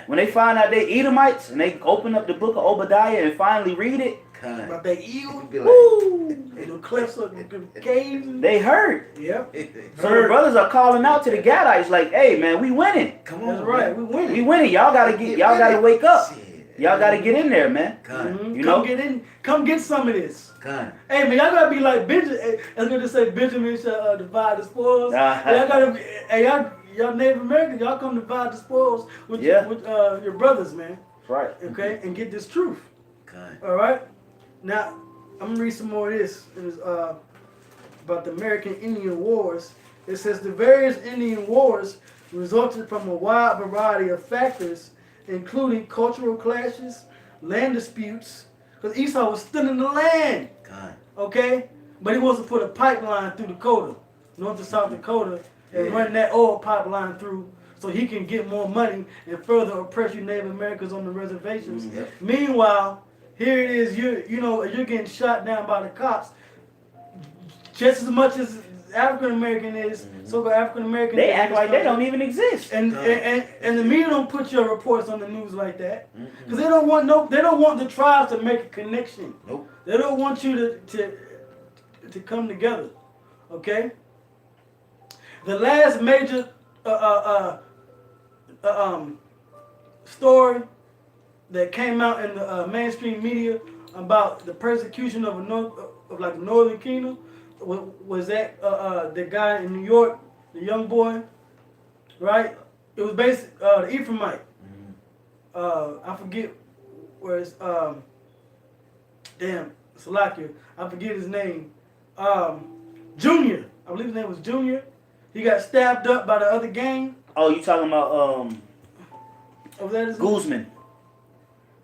when they find out they Edomites and they open up the book of Obadiah and finally read it, About that eagle, woo, and the cliffs of the caves. they hurt. Yep. So the brothers are calling out to the Gadites like, "Hey man, we winning. Come on. That's right. Man. We winning. We winning. Y'all gotta wake up. Y'all gotta get in there, man. God. You know? Come get in. Come get some of this. God. Hey man, y'all gotta be like Benjamin. I was gonna say Benjamin shall divide the spoils. Y'all gotta be. Hey, y'all Native Americans, y'all come divide the spoils with your brothers, man. Right. Okay, and get this truth. God. All right. Now I'm gonna read some more of this. It was about the American Indian Wars. It says the various Indian wars resulted from a wide variety of factors, including cultural clashes, land disputes, because Esau was stealing the land. God. Okay? But he wants to put a pipeline through Dakota, North to South Dakota, and run that oil pipeline through so he can get more money and further oppress you Native Americans on the reservations. Meanwhile, here it is, you're getting shot down by the cops just as much as African American is, so-called African American. They act like they don't even exist. And the media don't put your reports on the news like that, because they don't want the tribes to make a connection. Nope. They don't want you to come together. Okay. The last major story that came out in the mainstream media about the persecution of the Northern Kingdom was that the guy in New York, the young boy, right? It was based the Ephraimite. I forget where it's Salakia. I forget his name. Junior. I believe his name was Junior. He got stabbed up by the other gang. Oh, you talking about Was that his name? Guzman?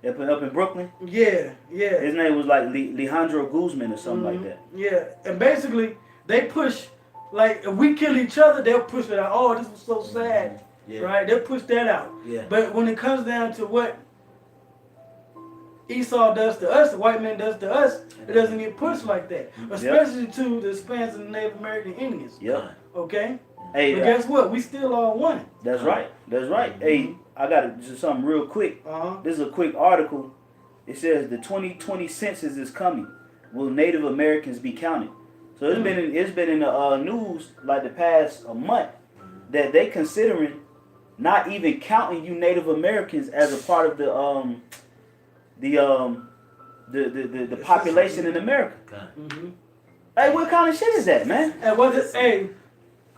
Up in Brooklyn? Yeah. His name was like Alejandro Guzman or something like that. Yeah, and basically they push, like if we kill each other, they'll push it out. Oh, this was so sad, right? They'll push that out. Yeah. But when it comes down to what Esau does to us, the white man does to us, it doesn't get pushed like that. Especially to the Hispanics and the Native American Indians. Yep. Okay? Hey, but guess what? We still all one. That's right. Hey, I got just something real quick. Uh-huh. This is a quick article. It says the 2020 census is coming. Will Native Americans be counted? So it's been in the news like the past a month that they considering not even counting you Native Americans as a part of the population in America. Hey, what kind of shit is that, man? And what is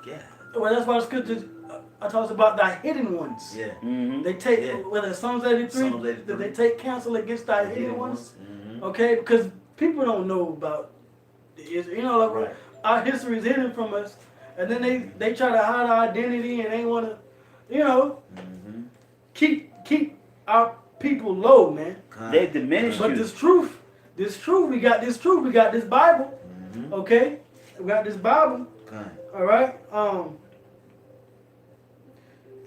Yeah. well, that's why the scripture talks about the hidden ones. Yeah. They take whether it's Psalms 83, that they take counsel against the hidden ones. Okay, because people don't know about the our history is hidden from us, and then they try to hide our identity and they want to, keep our people low, man. They diminish But you. this truth, we got this Bible. Okay, we got this Bible. All right.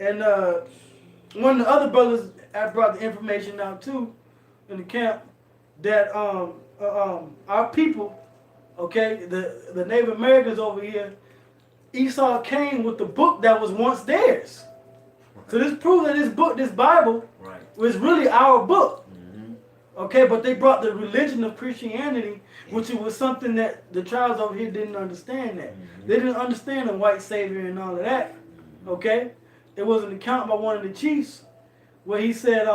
And one of the other brothers had brought the information out too in the camp that our people, okay, the Native Americans over here, Esau came with the book that was once theirs. So this proves that this book, this Bible, Right. was really our book. Mm-hmm. Okay, but they brought the religion of Christianity, which was something that the tribes over here didn't understand that. Mm-hmm. They didn't understand the white savior and all of that. Okay? It was an account by one of the chiefs where he said,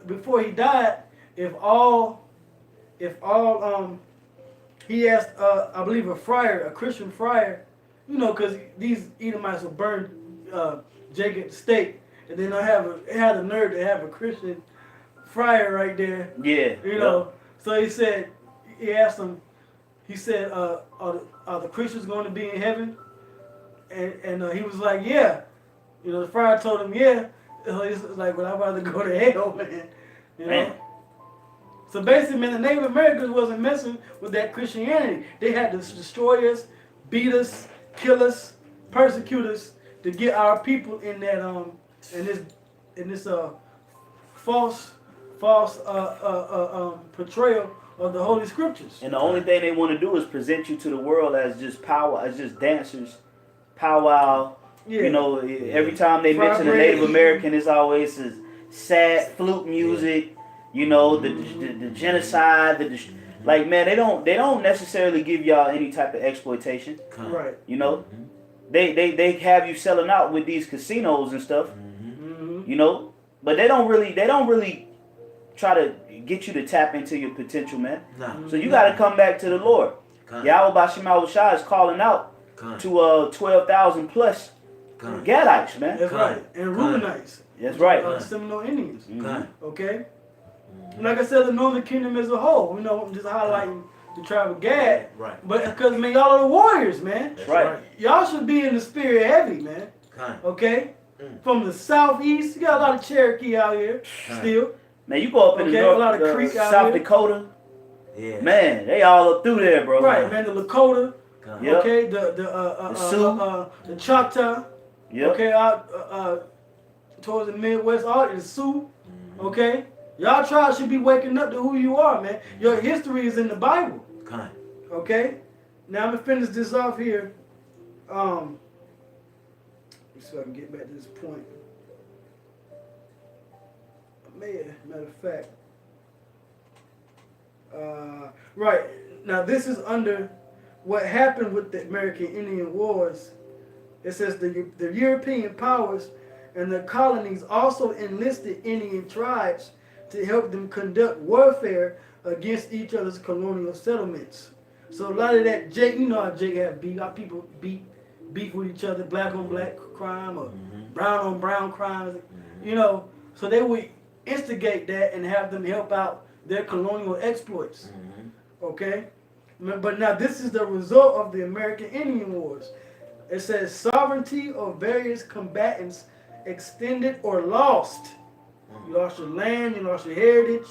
before he died, if all, he asked, I believe a friar, a Christian friar, you know, because these Edomites will burn Jacob at the stake, and then they had the nerve to have a Christian friar right there. Yeah. You know, so he asked him, he said, are the Christians going to be in heaven? And he was like, yeah. You know, the friar told him, yeah. So he's like, well, I'd rather go to hell, man. You know? Man. So basically, man, the Native Americans wasn't messing with that Christianity. They had to destroy us, beat us, kill us, persecute us to get our people in that in this false portrayal of the Holy Scriptures. And the only thing they want to do is present you to the world as just power, as just dancers, powwow. Yeah. You know, every time they Fried mention a bread. Native American, it's always this sad flute music. You know, the genocide. Like, man, they don't necessarily give y'all any type of exploitation. Right. You know, they have you selling out with these casinos and stuff. Mm-hmm. You know, but they don't really try to get you to tap into your potential, man. No. So you got to come back to the Lord. Yahweh Bashim Shah is calling out to 12,000 plus Gadites, man. That's right. And Reubenites. That's right. Seminole Indians. Mm-hmm. Okay? Like I said, the Northern Kingdom as a whole. You know, I'm just highlighting the tribe of Gad. Right. But because, man, y'all are the warriors, man. That's right. Y'all should be in the spirit heavy, man. Okay? From the southeast, you got a lot of Cherokee out here still. Man, you go up in the north, a lot of Creek out South here. Dakota. Yeah. Man, they all up through there, bro. Right, man, the Lakota. Yep. Okay, The Sioux. the Choctaw. Yep. Okay, out towards the Midwest, all the Sioux. Okay, y'all tribes should be waking up to who you are, man. Your history is in the Bible. Okay, now I'm gonna finish this off here. So I can get back to this point. Matter of fact, right now this is under what happened with the American Indian Wars. It says the European powers and the colonies also enlisted Indian tribes to help them conduct warfare against each other's colonial settlements. So a lot of that, Jake, you know how Jake have beef. Our people beef with each other, black on black crime or brown on brown crimes. You know, so they would instigate that and have them help out their colonial exploits. Okay? But now this is the result of the American Indian Wars. It says sovereignty of various combatants extended or lost. You lost your land, you lost your heritage.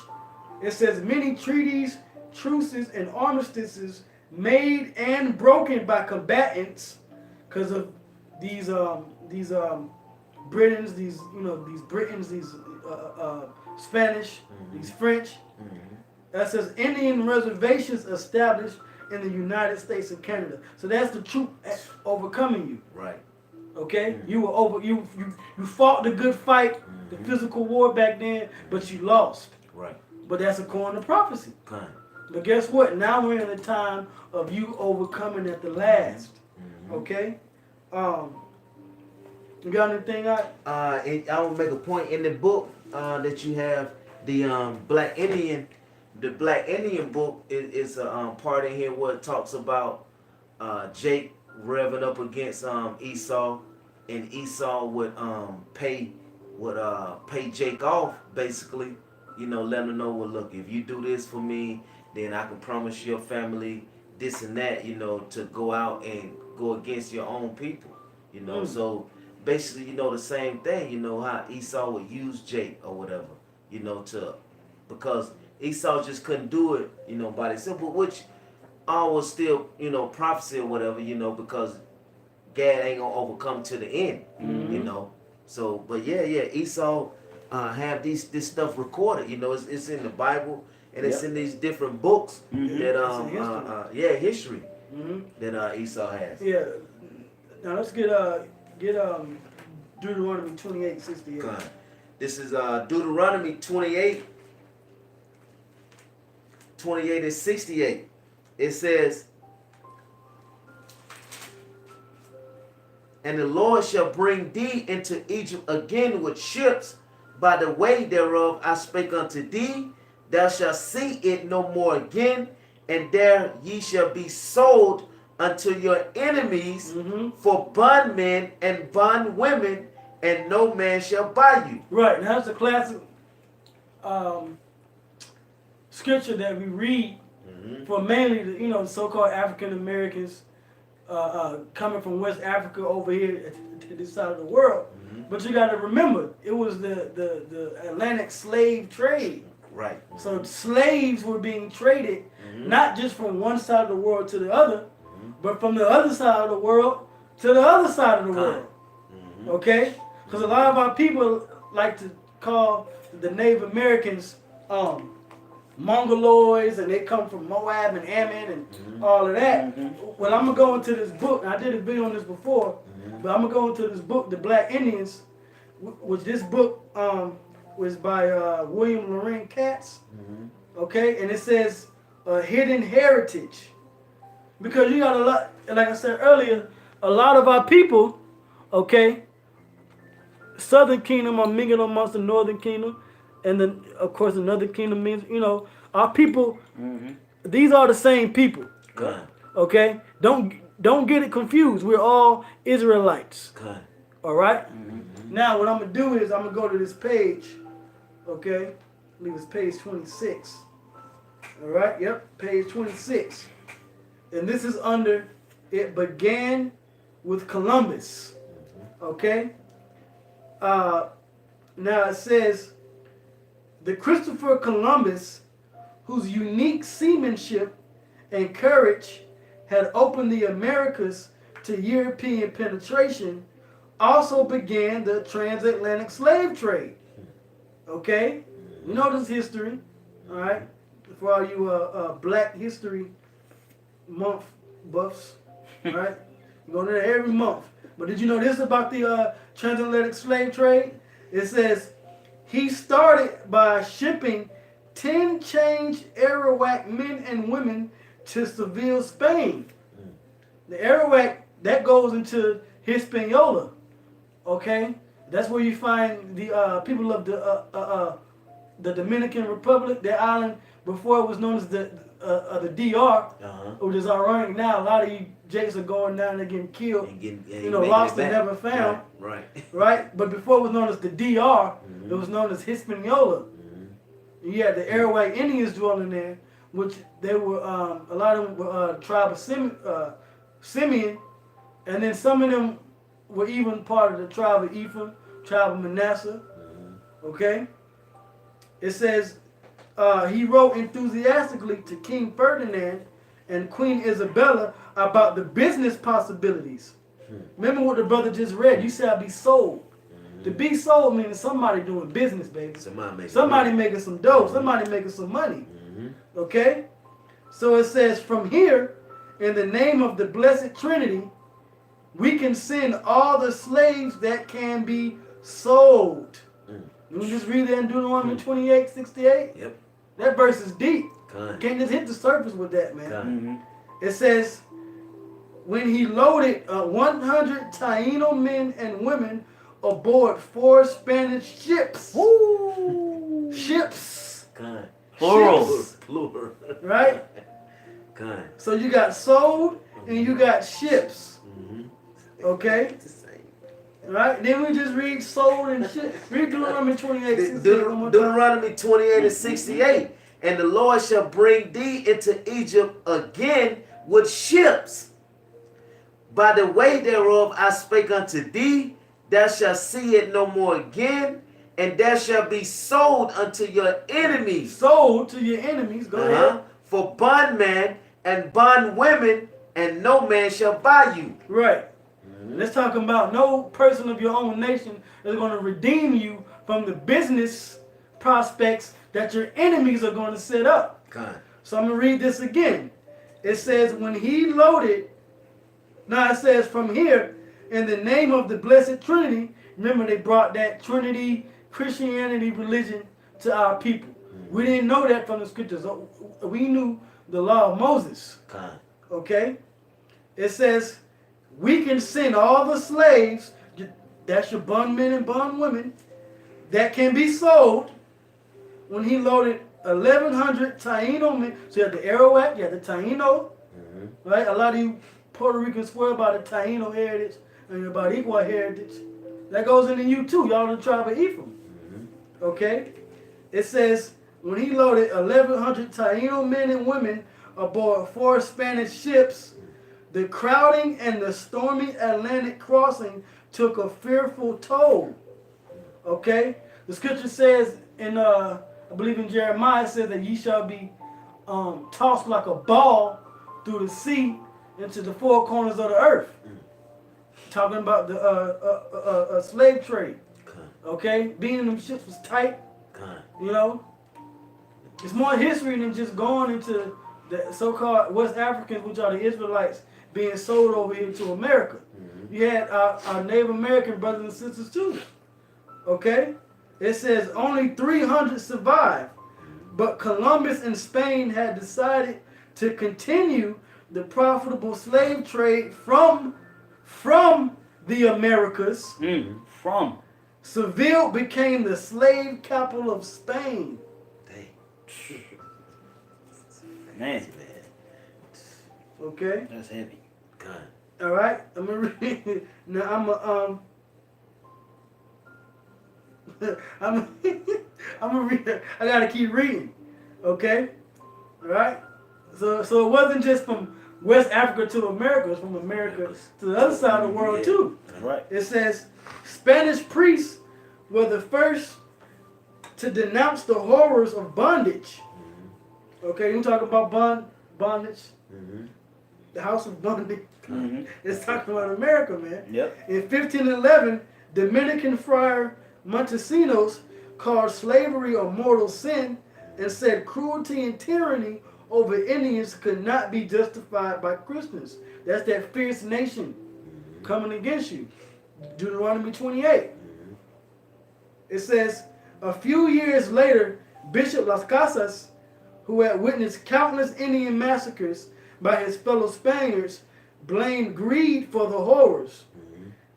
It says many treaties, truces, and armistices made and broken by combatants because of these Britons, these Britons, these Spanish, these French. That says Indian reservations established in the United States and Canada. So that's the troop overcoming you. Right. Okay? You were you fought the good fight, the physical war back then, but you lost. Right. But that's according to prophecy. But guess what? Now we're in the time of you overcoming at the last. Okay? You got anything out? I will make a point in the book that you have the Black Indian. The Black Indian book is a part in here where it talks about Jake revving up against Esau, and Esau would pay Jake off, basically, you know, letting him know, well, look, if you do this for me, then I can promise your family this and that, you know, to go out and go against your own people, you know. So basically, you know, the same thing, you know, how Esau would use Jake or whatever, you know, because Esau just couldn't do it, you know, by themselves, but which all was still, you know, prophecy or whatever, you know, because Gad ain't gonna overcome to the end, you know. So, but yeah, Esau have this stuff recorded, you know, it's in the Bible and it's in these different books that history. that Esau has. Yeah. Now let's get Deuteronomy 28:68. Con. This is Deuteronomy 28 and 68. It says, and the Lord shall bring thee into Egypt again with ships, by the way thereof I spake unto thee. Thou shalt see it no more again, and there ye shall be sold unto your enemies for bondmen and bondwomen, and no man shall buy you. Right. Now that's a classic scripture that we read for mainly the so-called African Americans coming from West Africa over here to this side of the world. But you got to remember, it was the Atlantic slave trade. Right. So slaves were being traded not just from one side of the world to the other, but from the other side of the world to the other side of the world. Okay? Because a lot of our people like to call the Native Americans Mongoloids, and they come from Moab and Ammon and all of that. Well, I'm going to go into this book. I did a video on this before, but I'm going to go into this book, The Black Indians, which this book was by William Loring Katz. Okay? And it says Hidden Heritage. Because you got a lot, like I said earlier, a lot of our people, okay, Southern Kingdom are mingled amongst the Northern Kingdom, and then of course another kingdom means, our people, these are the same people. Good. Okay? Don't get it confused. We're all Israelites. Good. All right? Now what I'm going to do is I'm going to go to this page. Okay? I believe it's page 26. All right? Yep, page 26. And this is under, it began with Columbus. Okay? Now it says, the Christopher Columbus, whose unique seamanship and courage had opened the Americas to European penetration, also began the transatlantic slave trade. Okay? You know this history. All right? For all you Black History Month buffs. All right? You go there every month. But did you know this about the transatlantic slave trade? It says, he started by shipping 10 changed Arawak men and women to Seville, Spain. The Arawak, that goes into Hispaniola. Okay? That's where you find the people of the Dominican Republic, their island, before it was known as the DR, which is ironic now. A lot of you Jakes are going down and getting killed, lost and never found. Right. Right? But before it was known as the DR, it was known as Hispaniola. You had the Arawak Indians dwelling there, which they were, a lot of them were tribe of Simeon, and then some of them were even part of the tribe of Ephraim, tribe of Manasseh. Okay? It says, he wrote enthusiastically to King Ferdinand and Queen Isabella about the business possibilities. Remember what the brother just read. You said, I'll be sold. To be sold means somebody doing business, baby. Somebody making some dough. Somebody making some money. Okay? So it says, from here, in the name of the Blessed Trinity, we can send all the slaves that can be sold. Let me just read that in Deuteronomy 28:68. Yep. That verse is deep. Con. Can't just hit the surface with that, man. Con. It says, when he loaded 100 Taino men and women aboard 4 Spanish ships. Woo! Ships. Con. Plural. Plural. Right? Con. So you got sold and you got ships. Okay? It's the same. Right? Then we just read sold and ships. Read Deuteronomy 28:68 one more time. Deuteronomy 28 and 68. And the Lord shall bring thee into Egypt again with ships. By the way thereof I spake unto thee, thou shalt see it no more again, and thou shalt be sold unto your enemies. Sold to your enemies. Go ahead. For bondmen and bondwomen, and no man shall buy you. Right. Let's talk about no person of your own nation is going to redeem you from the business prospects that your enemies are going to set up. Con. So I'm going to read this again. It says when he loaded, now it says from here, in the name of the Blessed Trinity, remember they brought that Trinity Christianity religion to our people. We didn't know that from the scriptures. We knew the law of Moses. Okay? It says we can send all the slaves, that's your bondmen and bondwomen, that can be sold. When he loaded 1,100 Taino men, so you have the Arawak, you have the Taino, right? A lot of you Puerto Ricans swear about the Taino heritage and about Equal heritage. That goes into you too. Y'all the tribe of Ephraim. Okay? It says when he loaded 1,100 Taino men and women aboard 4 Spanish ships, the crowding and the stormy Atlantic crossing took a fearful toll. Okay? The scripture says in, I believe in Jeremiah, it says that ye shall be tossed like a ball through the sea into the 4 corners of the earth. Talking about the slave trade. Okay? Being in them ships was tight. You know? It's more history than just going into the so-called West Africans, which are the Israelites, being sold over here to America. You had our Native American brothers and sisters too. Okay? It says only 300 survived, but Columbus and Spain had decided to continue the profitable slave trade from the Americas. From Seville became the slave capital of Spain. man, Okay? that's heavy. All right? I'm going to read. Now, I'm going to read. I got to keep reading. Okay? All right? So it wasn't just from West Africa to America. It's from America to the other side of the world, too. That's right. It says, Spanish priests were the first to denounce the horrors of bondage. Okay, you talking about bondage? The house of bondage. It's talking about America, man. Yep. In 1511, Dominican friar Montesinos called slavery a mortal sin and said cruelty and tyranny over Indians could not be justified by Christians. That's that fierce nation coming against you. Deuteronomy 28. It says, a few years later, Bishop Las Casas, who had witnessed countless Indian massacres by his fellow Spaniards, blamed greed for the horrors.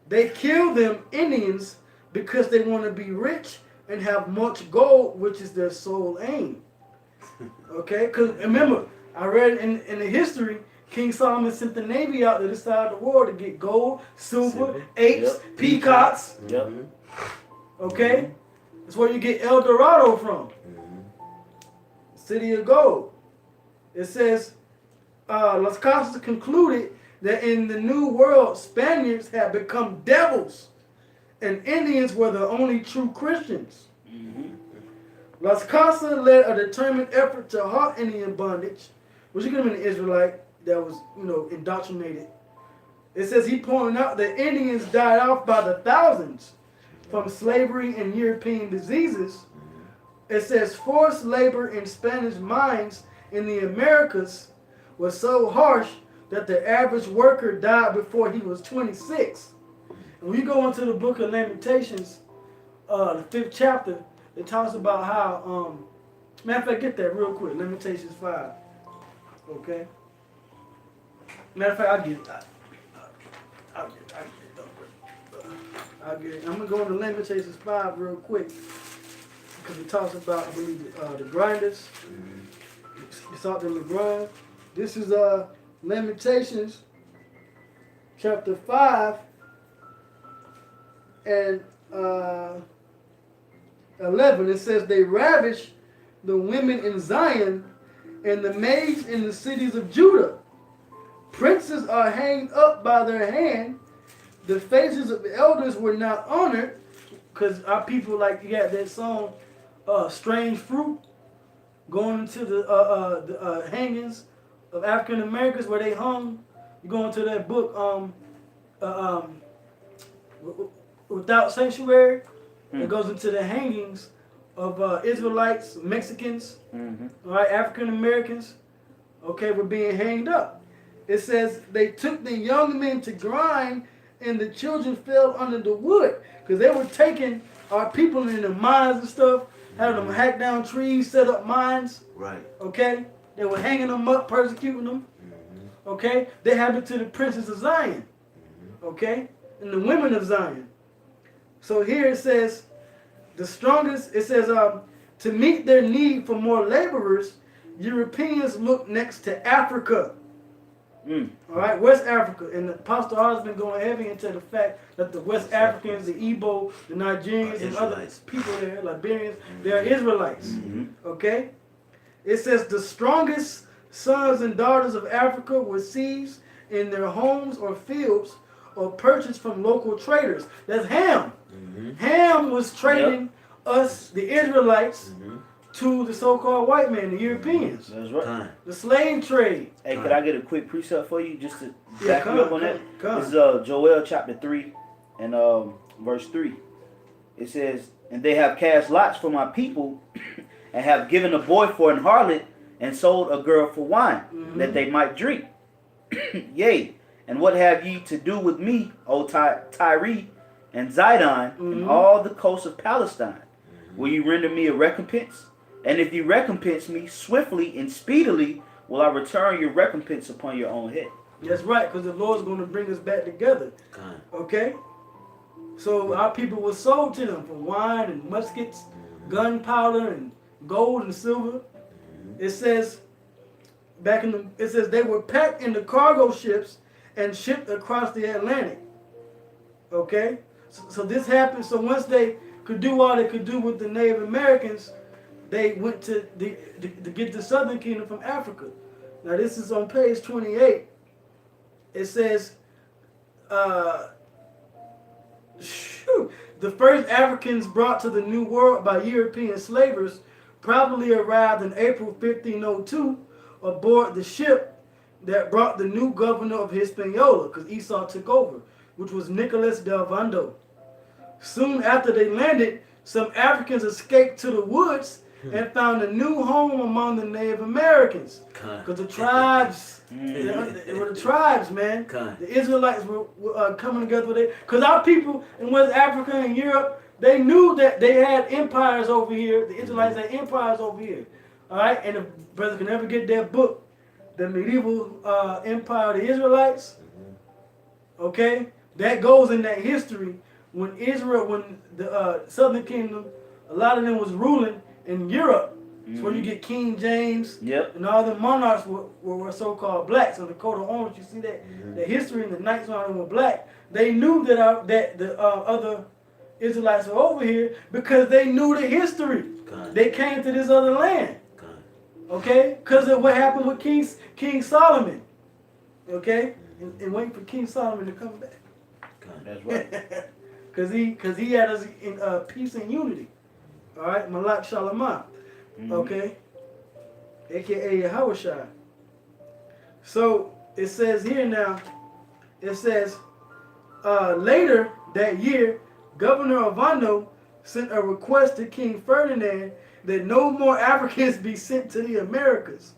They killed them Indians because they want to be rich and have much gold, which is their sole aim. Okay? Because remember, I read in the history, King Solomon sent the navy out to this side of the world to get gold, silver, apes, peacocks. Yep. Okay? That's where you get El Dorado from. City of Gold. It says, Las Casas concluded that in the New World, Spaniards had become devils and Indians were the only true Christians. Las Casas led a determined effort to halt Indian bondage, which you could have been an Israelite that was, indoctrinated. It says he pointed out that Indians died off by the thousands from slavery and European diseases. It says forced labor in Spanish mines in the Americas was so harsh that the average worker died before he was 26. And when you go into the book of Lamentations, the 5th chapter, it talks about how, matter of fact, get that real quick, Lamentations 5. Okay? Matter of fact, I'll get it. I'll get it. I'm going to go into Lamentations 5 real quick. Because it talks about, I believe, the grinders. It's out there in the grind. This is Lamentations chapter 5 and 11. It says, they ravish the women in Zion and the maids in the cities of Judah. Princes are hanged up by their hand. The faces of the elders were not honored. Because our people, like, you got that song, Strange Fruit, going into the hangings of African Americans where they hung. You go into that book, Without Sanctuary. It goes into the hangings of Israelites, Mexicans, right, African Americans, okay, were being hanged up. It says they took the young men to grind, and the children fell under the wood, because they were taking our people in the mines and stuff, having them hack down trees, set up mines. Right. Okay, they were hanging them up, persecuting them. Okay, they happened to the princes of Zion. Okay, and the women of Zion. So here it says, the strongest. It says, to meet their need for more laborers, Europeans looked next to Africa. All right, West Africa, and the Apostle has been going heavy into the fact that the West Africans, the Igbo, the Nigerians, and other people there, Liberians, they are Israelites. Okay, it says the strongest sons and daughters of Africa were seized in their homes or fields, or purchased from local traders. That's Ham. Ham was trading us, the Israelites, to the so-called white man, the Europeans. That's right. The slave trade. Hey, could I get a quick precept for you just to back you up on that? Come. This is Joel chapter 3 and verse 3. It says, and they have cast lots for my people and have given a boy for an harlot and sold a girl for wine, that they might drink. Yea, and what have ye to do with me, O Tyre and Zidon, and all the coasts of Palestine? Will you render me a recompense? And if you recompense me swiftly and speedily, will I return your recompense upon your own head? That's right, because the Lord's going to bring us back together. Okay? So our people were sold to them for wine and muskets, gunpowder and gold and silver. It says it says they were packed into cargo ships and shipped across the Atlantic. Okay? So this happened. So once they could do all they could do with the Native Americans, they went to get the Southern Kingdom from Africa. Now this is on page 28. It says, the first Africans brought to the New World by European slavers probably arrived in April 1502 aboard the ship that brought the new governor of Hispaniola, because Esau took over, which was Nicolas del Vando. Soon after they landed, some Africans escaped to the woods and found a new home among the Native Americans. Because the tribes, they were the tribes, man. The Israelites were coming together with it. Because our people in West Africa and Europe, they knew that they had empires over here. The Israelites had empires over here. All right? And the brothers can never get their book, The Medieval Empire of the Israelites. Okay? That goes in that history. When the Southern Kingdom, a lot of them was ruling in Europe. It's where you get King James and all the monarchs were so-called blacks. So the coat of arms, you see that the history and the knights on them were black. They knew that the other Israelites were over here because they knew the history. They came to this other land. Okay? Because of what happened with King Solomon. Okay? And waiting for King Solomon to come back. That's right. Because he had us in peace and unity. All right? Malak Shalamah. Okay? A.K.A. Yahushua. So, it says here now, it says, later that year, Governor Ovando sent a request to King Ferdinand that no more Africans be sent to the Americas.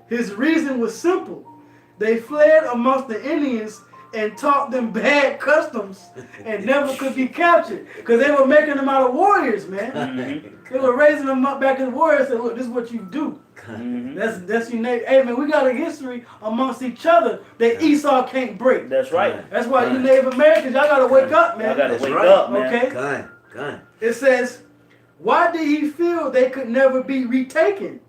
His reason was simple. They fled amongst the Indians and taught them bad customs and never could be captured because they were making them out of warriors, man. They were raising them up back as warriors and said, look, this is what you do. That's your name. Hey, man, we got a history amongst each other that Esau can't break. That's right. That's why you Native Americans, y'all got to wake up, man. Y'all got to wake up, man. Okay? It says, why did he feel they could never be retaken?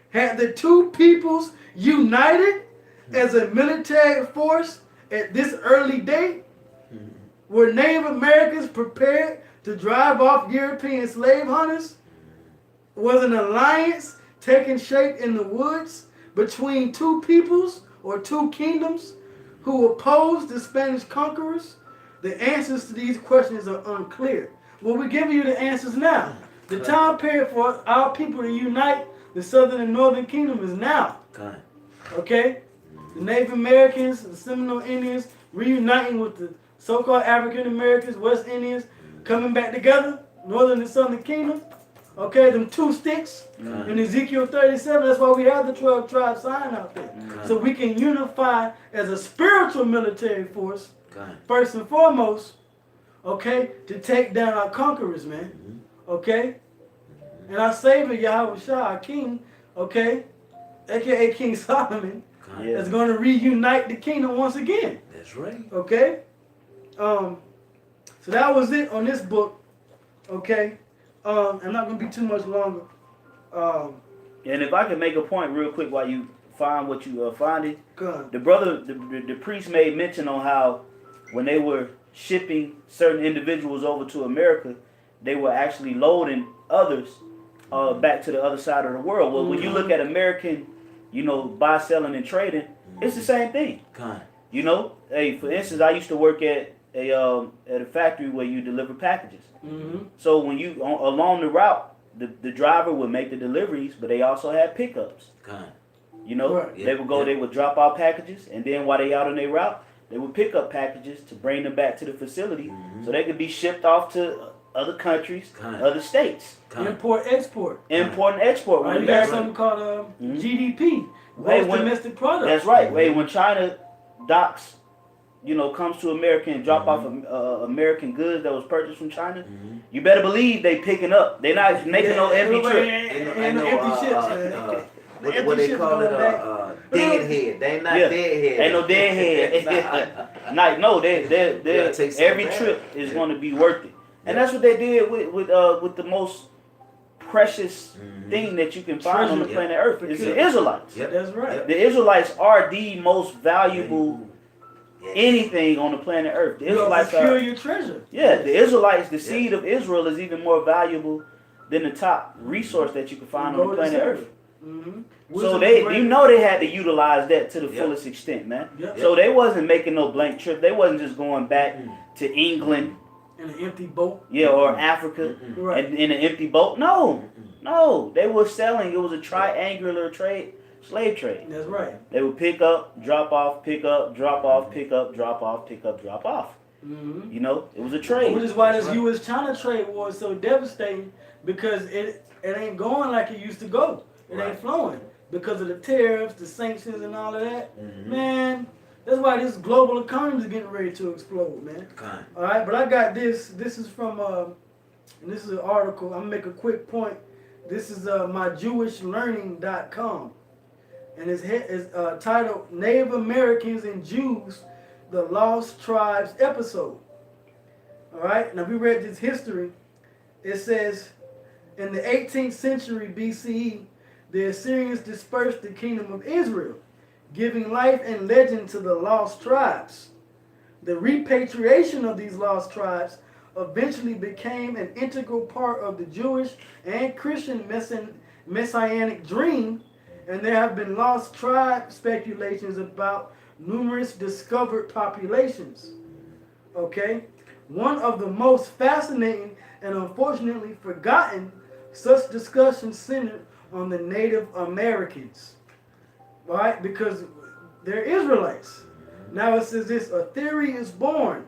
Had the two peoples united as a military force at this early date? Were Native Americans prepared to drive off European slave hunters? Was an alliance taking shape in the woods between two peoples or two kingdoms who opposed the Spanish conquerors? The answers to these questions are unclear. Well, we're giving you the answers now. The time period for our people to unite the Southern and Northern Kingdom is now. Okay? The Native Americans, the Seminole Indians, reuniting with the so-called African Americans, West Indians, coming back together, Northern and Southern Kingdom. Okay, them 2 sticks in Ezekiel 37. That's why we have the 12 tribe sign out there. So we can unify as a spiritual military force, first and foremost, okay, to take down our conquerors, man. Okay? And our Savior, Yahweh Shah, our King, okay, aka King Solomon, is going to reunite the kingdom once again. That's right. Okay? So that was it on this book. Okay? I'm not going to be too much longer. And if I can make a point real quick while you find what you finding, Good. the brother, the priest made mention on how when they were shipping certain individuals over to America, they were actually loading others back to the other side of the world. Well, when you look at American, buy, selling, and trading, it's the same thing. Hey, for instance, I used to work at a factory where you deliver packages. So when you along the route, the driver would make the deliveries, but they also had pickups. Right. They would go, they would drop off packages, and then while they out on their route, they would pick up packages to bring them back to the facility, so they could be shipped off to other countries, other states. Import, export. Import and export. Right, you got something called GDP, gross domestic product. That's right. When China docks, comes to America and drop off American goods that was purchased from China, you better believe they picking up. They're not making no empty trip. And empty ships. What they call it, deadhead. They ain't not deadhead. Ain't no deadhead. No, they every trip is going to be worth it. And that's what they did with the most precious thing that you can find on the planet Earth. It's the Israelites. That's right. The Israelites are the most valuable anything on the planet Earth. The Israelites secure your treasure. Yeah, the Israelites, the seed of Israel is even more valuable than the top resource that you can find on the planet Earth. So they had to utilize that to the fullest extent, man. So they wasn't making no blank trip. They wasn't just going back to England in an empty boat. Yeah, or Africa and in an empty boat. No, they were selling. It was a triangular trade, slave trade. That's right. They would pick up, drop off, pick up, drop off, pick up, drop off, pick up, drop off. It was a trade. Which is why this U.S.-China trade war is so devastating, because it ain't going like it used to go. It ain't flowing because of the tariffs, the sanctions, and all of that. Man, that's why this global economy is getting ready to explode, man. All right, but I got this. This is from, and this is an article. I'm going to make a quick point. This is myjewishlearning.com. And it's titled Native Americans and Jews, the Lost Tribes episode. All right, now we read this history. It says, in the 18th century BCE, the Assyrians dispersed the kingdom of Israel, giving life and legend to the lost tribes. The repatriation of these lost tribes eventually became an integral part of the Jewish and Christian messianic dream, and there have been lost tribe speculations about numerous discovered populations. Okay? One of the most fascinating and unfortunately forgotten such discussions centered on the Native Americans. Right? Because they're Israelites. Now it says this, a theory is born.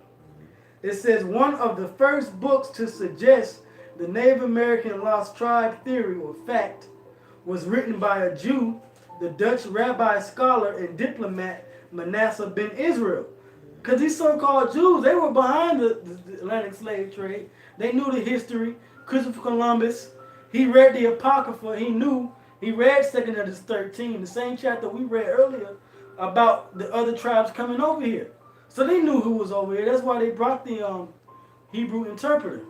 It says one of the first books to suggest the Native American lost tribe theory or fact was written by a Jew, the Dutch rabbi, scholar, and diplomat Manasseh ben Israel. Because these so-called Jews, they were behind the Atlantic slave trade. They knew the history. Christopher Columbus, he read the Apocrypha. He read 2nd Edges 13, the same chapter we read earlier about the other tribes coming over here. So they knew who was over here. That's why they brought the Hebrew interpreter.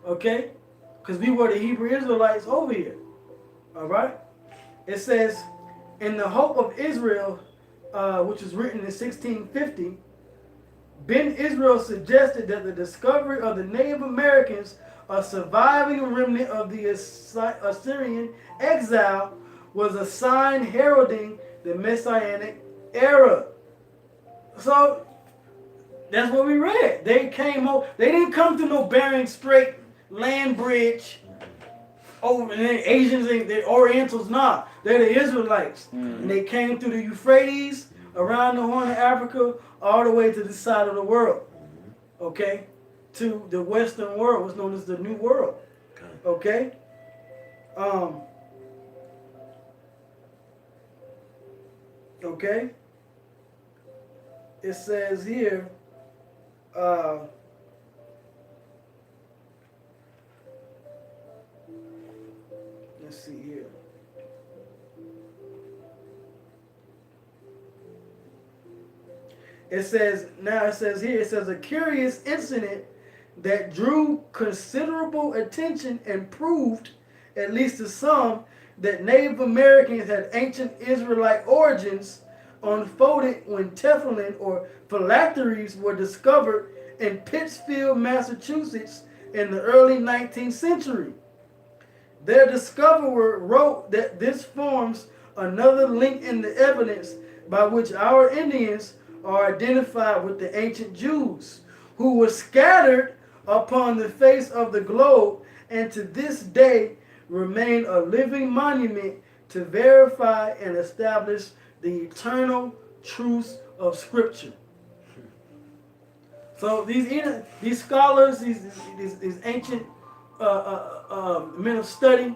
Okay? Because we were the Hebrew Israelites over here. All right? It says, in the Hope of Israel, which was written in 1650, Ben Israel suggested that the discovery of the Native Americans, a surviving remnant of the Assyrian exile, was a sign heralding the Messianic era. So that's what we read. They came over. They didn't come to no Bering Strait land bridge. Oh, and then Asians and the Orientals, nah. They're the Israelites. And they came through the Euphrates, around the Horn of Africa, all the way to this side of the world. Okay? To the Western world, what's known as the New World. Okay? Okay. It says here, let's see here. It says a curious incident that drew considerable attention and proved, at least to some, that Native Americans had ancient Israelite origins unfolded when Teflon or phylacteries were discovered in Pittsfield, Massachusetts in the early 19th century. Their discoverer wrote that this forms another link in the evidence by which our Indians are identified with the ancient Jews, who were scattered upon the face of the globe and to this day remain a living monument to verify and establish the eternal truths of Scripture. So these scholars, these ancient men of study,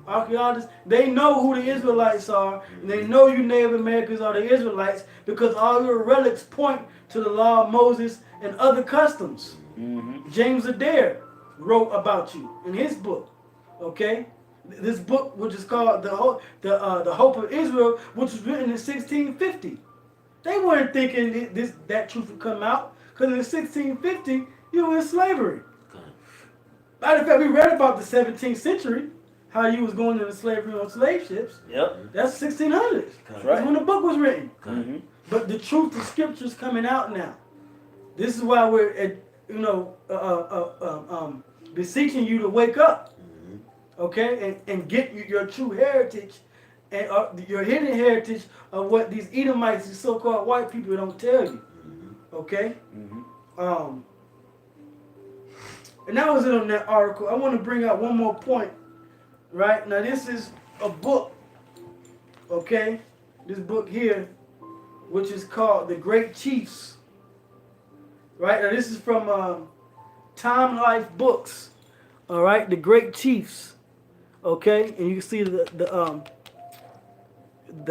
archaeologists, they know who the Israelites are, and they know you Native Americans are the Israelites because all your relics point to the law of Moses and other customs. Mm-hmm. James Adair wrote about you in his book. Okay, this book, which is called the Hope of Israel, which was written in 1650. They weren't thinking that truth would come out because in 1650 you were in slavery. Matter of fact, we read about the 17th century, how you was going into slavery on slave ships. Yep. That's 1600s. That's That's when the book was written. Mm-hmm. But the truth of Scripture's coming out now. This is why we're, beseeching you to wake up, okay, and get your true heritage and your hidden heritage of what these Edomites, these so-called white people, don't tell you, okay. Mm-hmm. And that was it on that article. I want to bring out one more point. Right now, this is a book, okay. This book here, which is called The Great Chiefs. Right now, this is from Time Life Books. All right, The Great Chiefs. Okay, and you can see the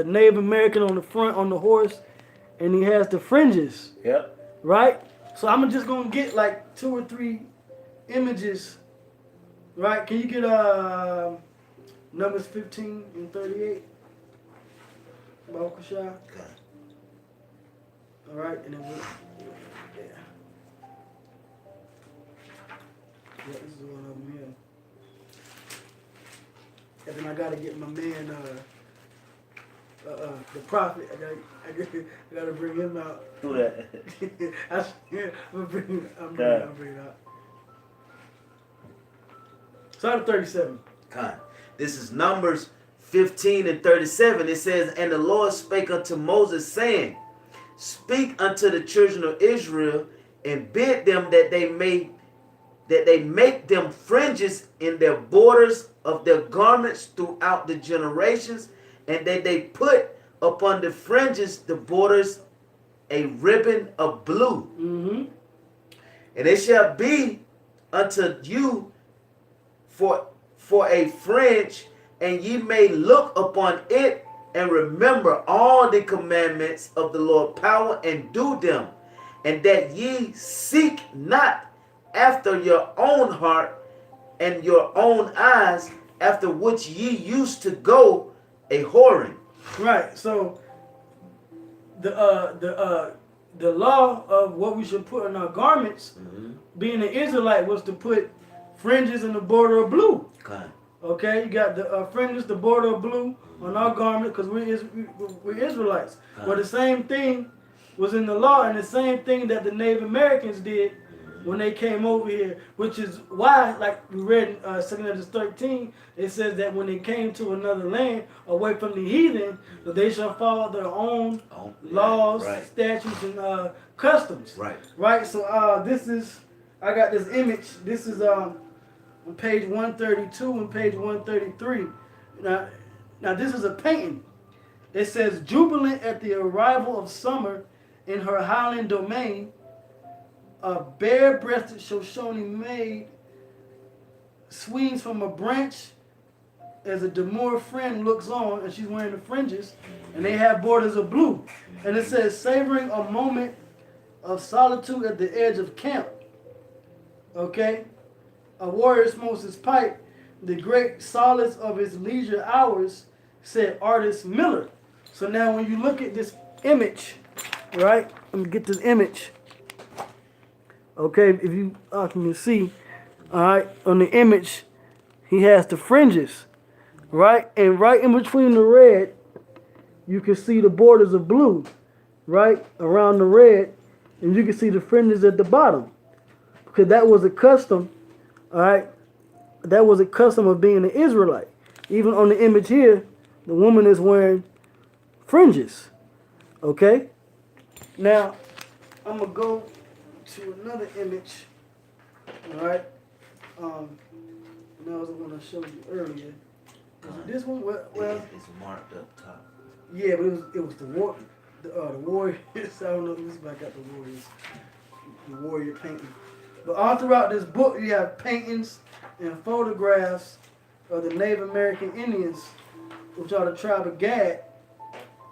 Native American on the front on the horse, and he has the fringes. Yep. Right. So I'm just gonna get like 2 or 3 images. Right? Can you get numbers 15 and 38? Baruch All right, and then yeah. Yeah, this is one of them here. And then I gotta get my man, the prophet. I gotta bring him out. Do that. I'll bring it out. Start at 37. This is Numbers 15 and 37. It says, "And the Lord spake unto Moses, saying, Speak unto the children of Israel, and bid them that they make them fringes in their borders of their garments throughout the generations, and that they put upon the fringes the borders a ribbon of blue. Mm-hmm. And it shall be unto you for a fringe, and ye may look upon it and remember all the commandments of the Lord power and do them, and that ye seek not after your own heart and your own eyes, after which ye used to go a whoring." Right. So the law of what we should put in our garments, being an Israelite, was to put fringes in the border of blue. Okay, you got the fringes, the border of blue on our garment because we're Israelites. But the same thing was in the law, and the same thing that the Native Americans did when they came over here, which is why, like we read in 2 Ezra 13, it says that when they came to another land away from the heathen, that they shall follow their own laws, statutes, and customs. Right. So I got this image. This is on page 132 and page 133. Now this is a painting. It says, "Jubilant at the arrival of summer in her highland domain, a bare-breasted Shoshone maid swings from a branch as a demure friend looks on, and she's wearing the fringes, and they have borders of blue. And it says, savoring a moment of solitude at the edge of camp. Okay? A warrior smokes his pipe, the great solace of his leisure hours, said artist Miller. So now when you look at this image, right? Let me get this image. Okay, if you can see, all right, on the image, he has the fringes, right? And right in between the red, you can see the borders of blue, right? Around the red, and you can see the fringes at the bottom. Because that was a custom, all right? That was a custom of being an Israelite. Even on the image here, the woman is wearing fringes, okay? Now, I'm going to go to another image, all right? That was the one I showed you earlier. Was it this one? Well, it's marked up top. yeah, but it was the warriors. I don't know if I got the warrior painting. But all throughout this book, you have paintings and photographs of the Native American Indians, which are the tribe of Gad.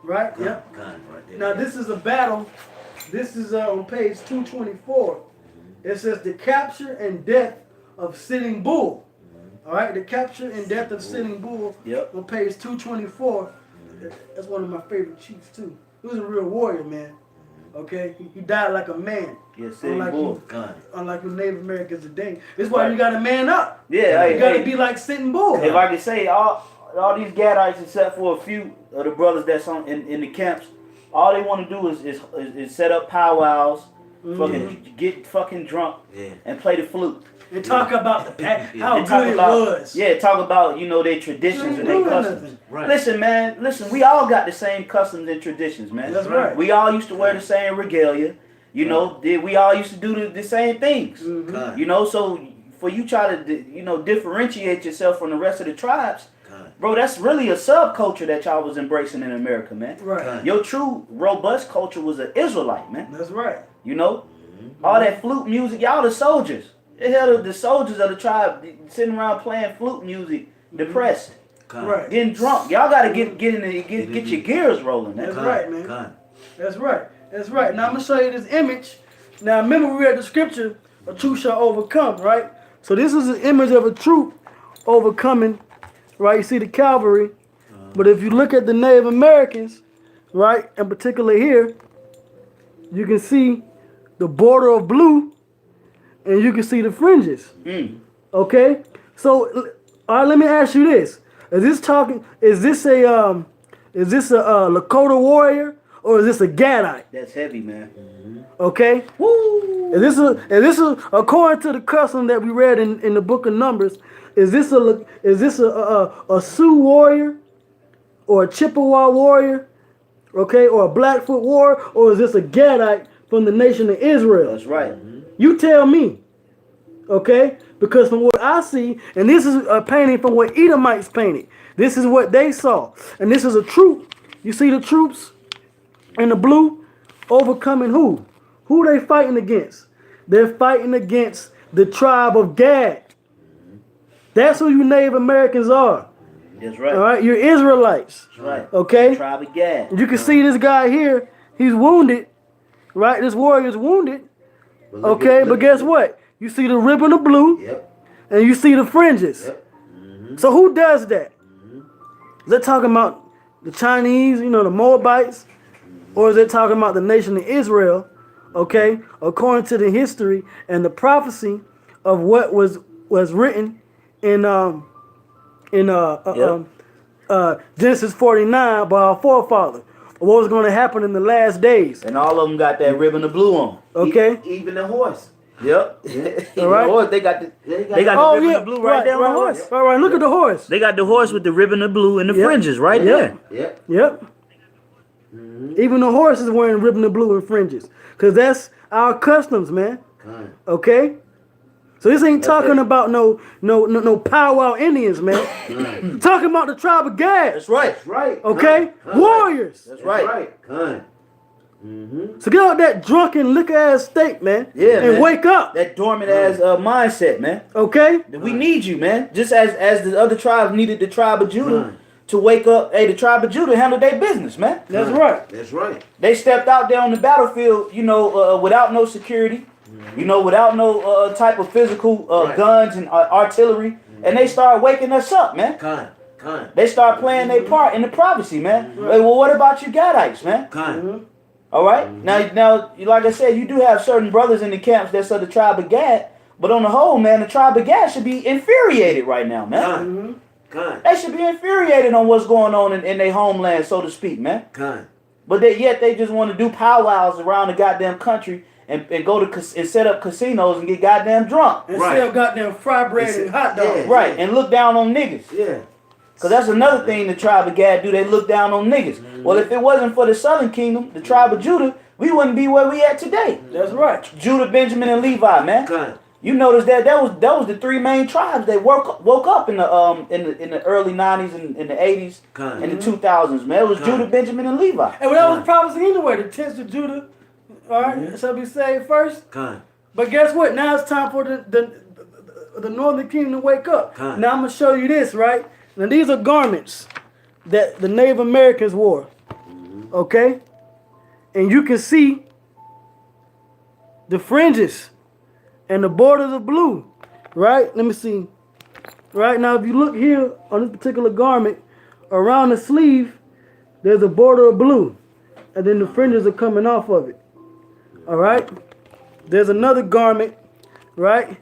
Right? Yep. Right there. Now this is a battle. This is on page 224. It says the capture and death of Sitting Bull. All right, the capture and death of Sitting Bull. Yep. On page 224. That's one of my favorite chiefs too. He was a real warrior, man. Okay, he died like a man. Yeah, Sitting Bull. Unlike the Native Americans today. This is why you got to man up. Yeah, you got to be like Sitting Bull. If I could say, all these Gadites, except for a few of the brothers that's in the camps, all they want to do is set up powwows, fucking get fucking drunk, and play the flute. And talk about the how and good it was. Yeah, talk about, their traditions and their customs. Right. Listen, man, we all got the same customs and traditions, man. That's right. We all used to wear the same regalia. We all used to do the same things. So for you try to, differentiate yourself from the rest of the tribes, bro, that's really a subculture that y'all was embracing in America, man. Right. Your true robust culture was an Israelite, man. That's right. All that flute music, y'all the soldiers. The hell, the soldiers of the tribe sitting around playing flute music, depressed, right, getting drunk. Y'all gotta get your gears rolling. That's right, man. That's right. That's right. Now I'm gonna show you this image. Now remember we read the scripture, a troop shall overcome, right? So this is an image of a troop overcoming, right? You see the cavalry, but if you look at the Native Americans, right, in particular here, you can see the border of blue. And you can see the fringes. Okay? So, all right, let me ask you this. Is this a Lakota warrior or is this a Gadite? That's heavy, man. Okay? Woo! Is this according to the custom that we read in the book of Numbers, is this a Sioux warrior or a Chippewa warrior? Okay? Or a Blackfoot warrior, or is this a Gadite from the nation of Israel? That's right. You tell me, okay? Because from what I see, and this is a painting from what Edomites painted. This is what they saw. And this is a troop. You see the troops in the blue overcoming who? Who they fighting against? They're fighting against the tribe of Gad. That's who you Native Americans are. That's right. All right? You're Israelites. That's right. Okay? The tribe of Gad. You can see this guy here. He's wounded. Right? This warrior's wounded. Okay, but guess what? You see the ribbon of blue, and you see the fringes. So who does that? Is it talking about the Chinese, the Moabites? Or is it talking about the nation of Israel? Okay, according to the history and the prophecy of what was written in Genesis 49 by our forefather. What was going to happen in the last days. And all of them got that ribbon of blue on. Okay. Even the horse. Yep. All right. The horse, they got the ribbon of blue right there on the horse. All right, look at the horse. They got the horse with the ribbon of blue and the fringes right there. Yep. Even the horse is wearing ribbon of blue and fringes. Because that's our customs, man. Okay? So this ain't talking about no powwow Indians, man. Talking about the tribe of Gad. That's right. Right. Okay? Warriors. That's right. So get out that drunken liquor ass state, man. Yeah, and man. wake up. That dormant ass mindset, man. Okay. We need you, man. Just as the other tribes needed the tribe of Judah to wake up. Hey, the tribe of Judah handled their business, man. That's right. That's right. They stepped out there on the battlefield, without no security, without no type of physical guns and artillery, and they started waking us up, man. They start playing their part in the prophecy, man. Hey, well, what about you Gadites, man? All right. Now, like I said, you do have certain brothers in the camps that's of the tribe of Gad, but on the whole, man, the tribe of Gad should be infuriated right now, man. They should be infuriated on what's going on in their homeland, so to speak, man. But yet they just want to do powwows around the goddamn country and go to and set up casinos and get goddamn drunk. And sell goddamn fry bread and hot dogs. Right, and look down on niggas. Yeah. Because that's another thing the tribe of Gad do. They look down on niggas. Well, if it wasn't for the southern kingdom, the tribe of Judah, we wouldn't be where we at today. That's right. Judah, Benjamin, and Levi, man. You notice that was the three main tribes that woke up in the early 90s and in the 80s and the 2000s, man. It was Judah, Benjamin, and Levi. And that was prophecy anyway. The tents of Judah, all right, shall be saved first. But guess what? Now it's time for the northern kingdom to wake up. Now I'm gonna show you this, right? Now these are garments that the Native Americans wore. Okay? And you can see the fringes and the borders of blue. Right? Let me see. Right now, if you look here on this particular garment, around the sleeve, there's a border of blue. And then the fringes are coming off of it. Alright? There's another garment, right?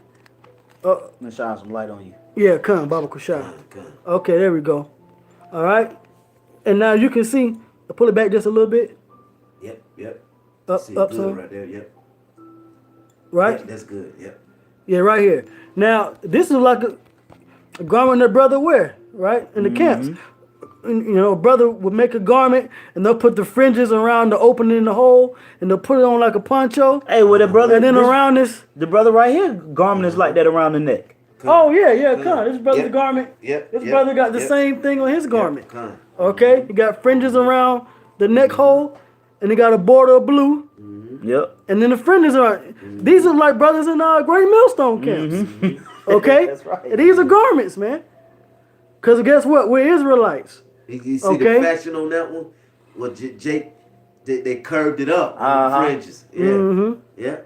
Let me shine some light on you. Yeah, come, Baba Kushai. Okay, there we go. All right. And now you can see, pull it back just a little bit. Yep. Up, See, up, good son. right there, yep. Right? Yep, that's good, yep. Yeah, right here. Now, this is like a garment that brother wear, right? In the camps. And, a brother would make a garment, and they'll put the fringes around the opening in the hole, and they'll put it on like a poncho. Hey, well, the brother, and then around this, the brother right here, garment is like that around the neck. Oh yeah, come. This brother's garment. Yep. This brother got the same thing on his garment. Yep. Okay, he got fringes around the neck hole, and he got a border of blue. Yep. And then the fringes are. These are like brothers in Great Millstone camps. Okay, That's right. These are garments, man. Cause guess what? We're Israelites. You see the fashion on that one? Well, Jake, they curved it up on the fringes. Yeah.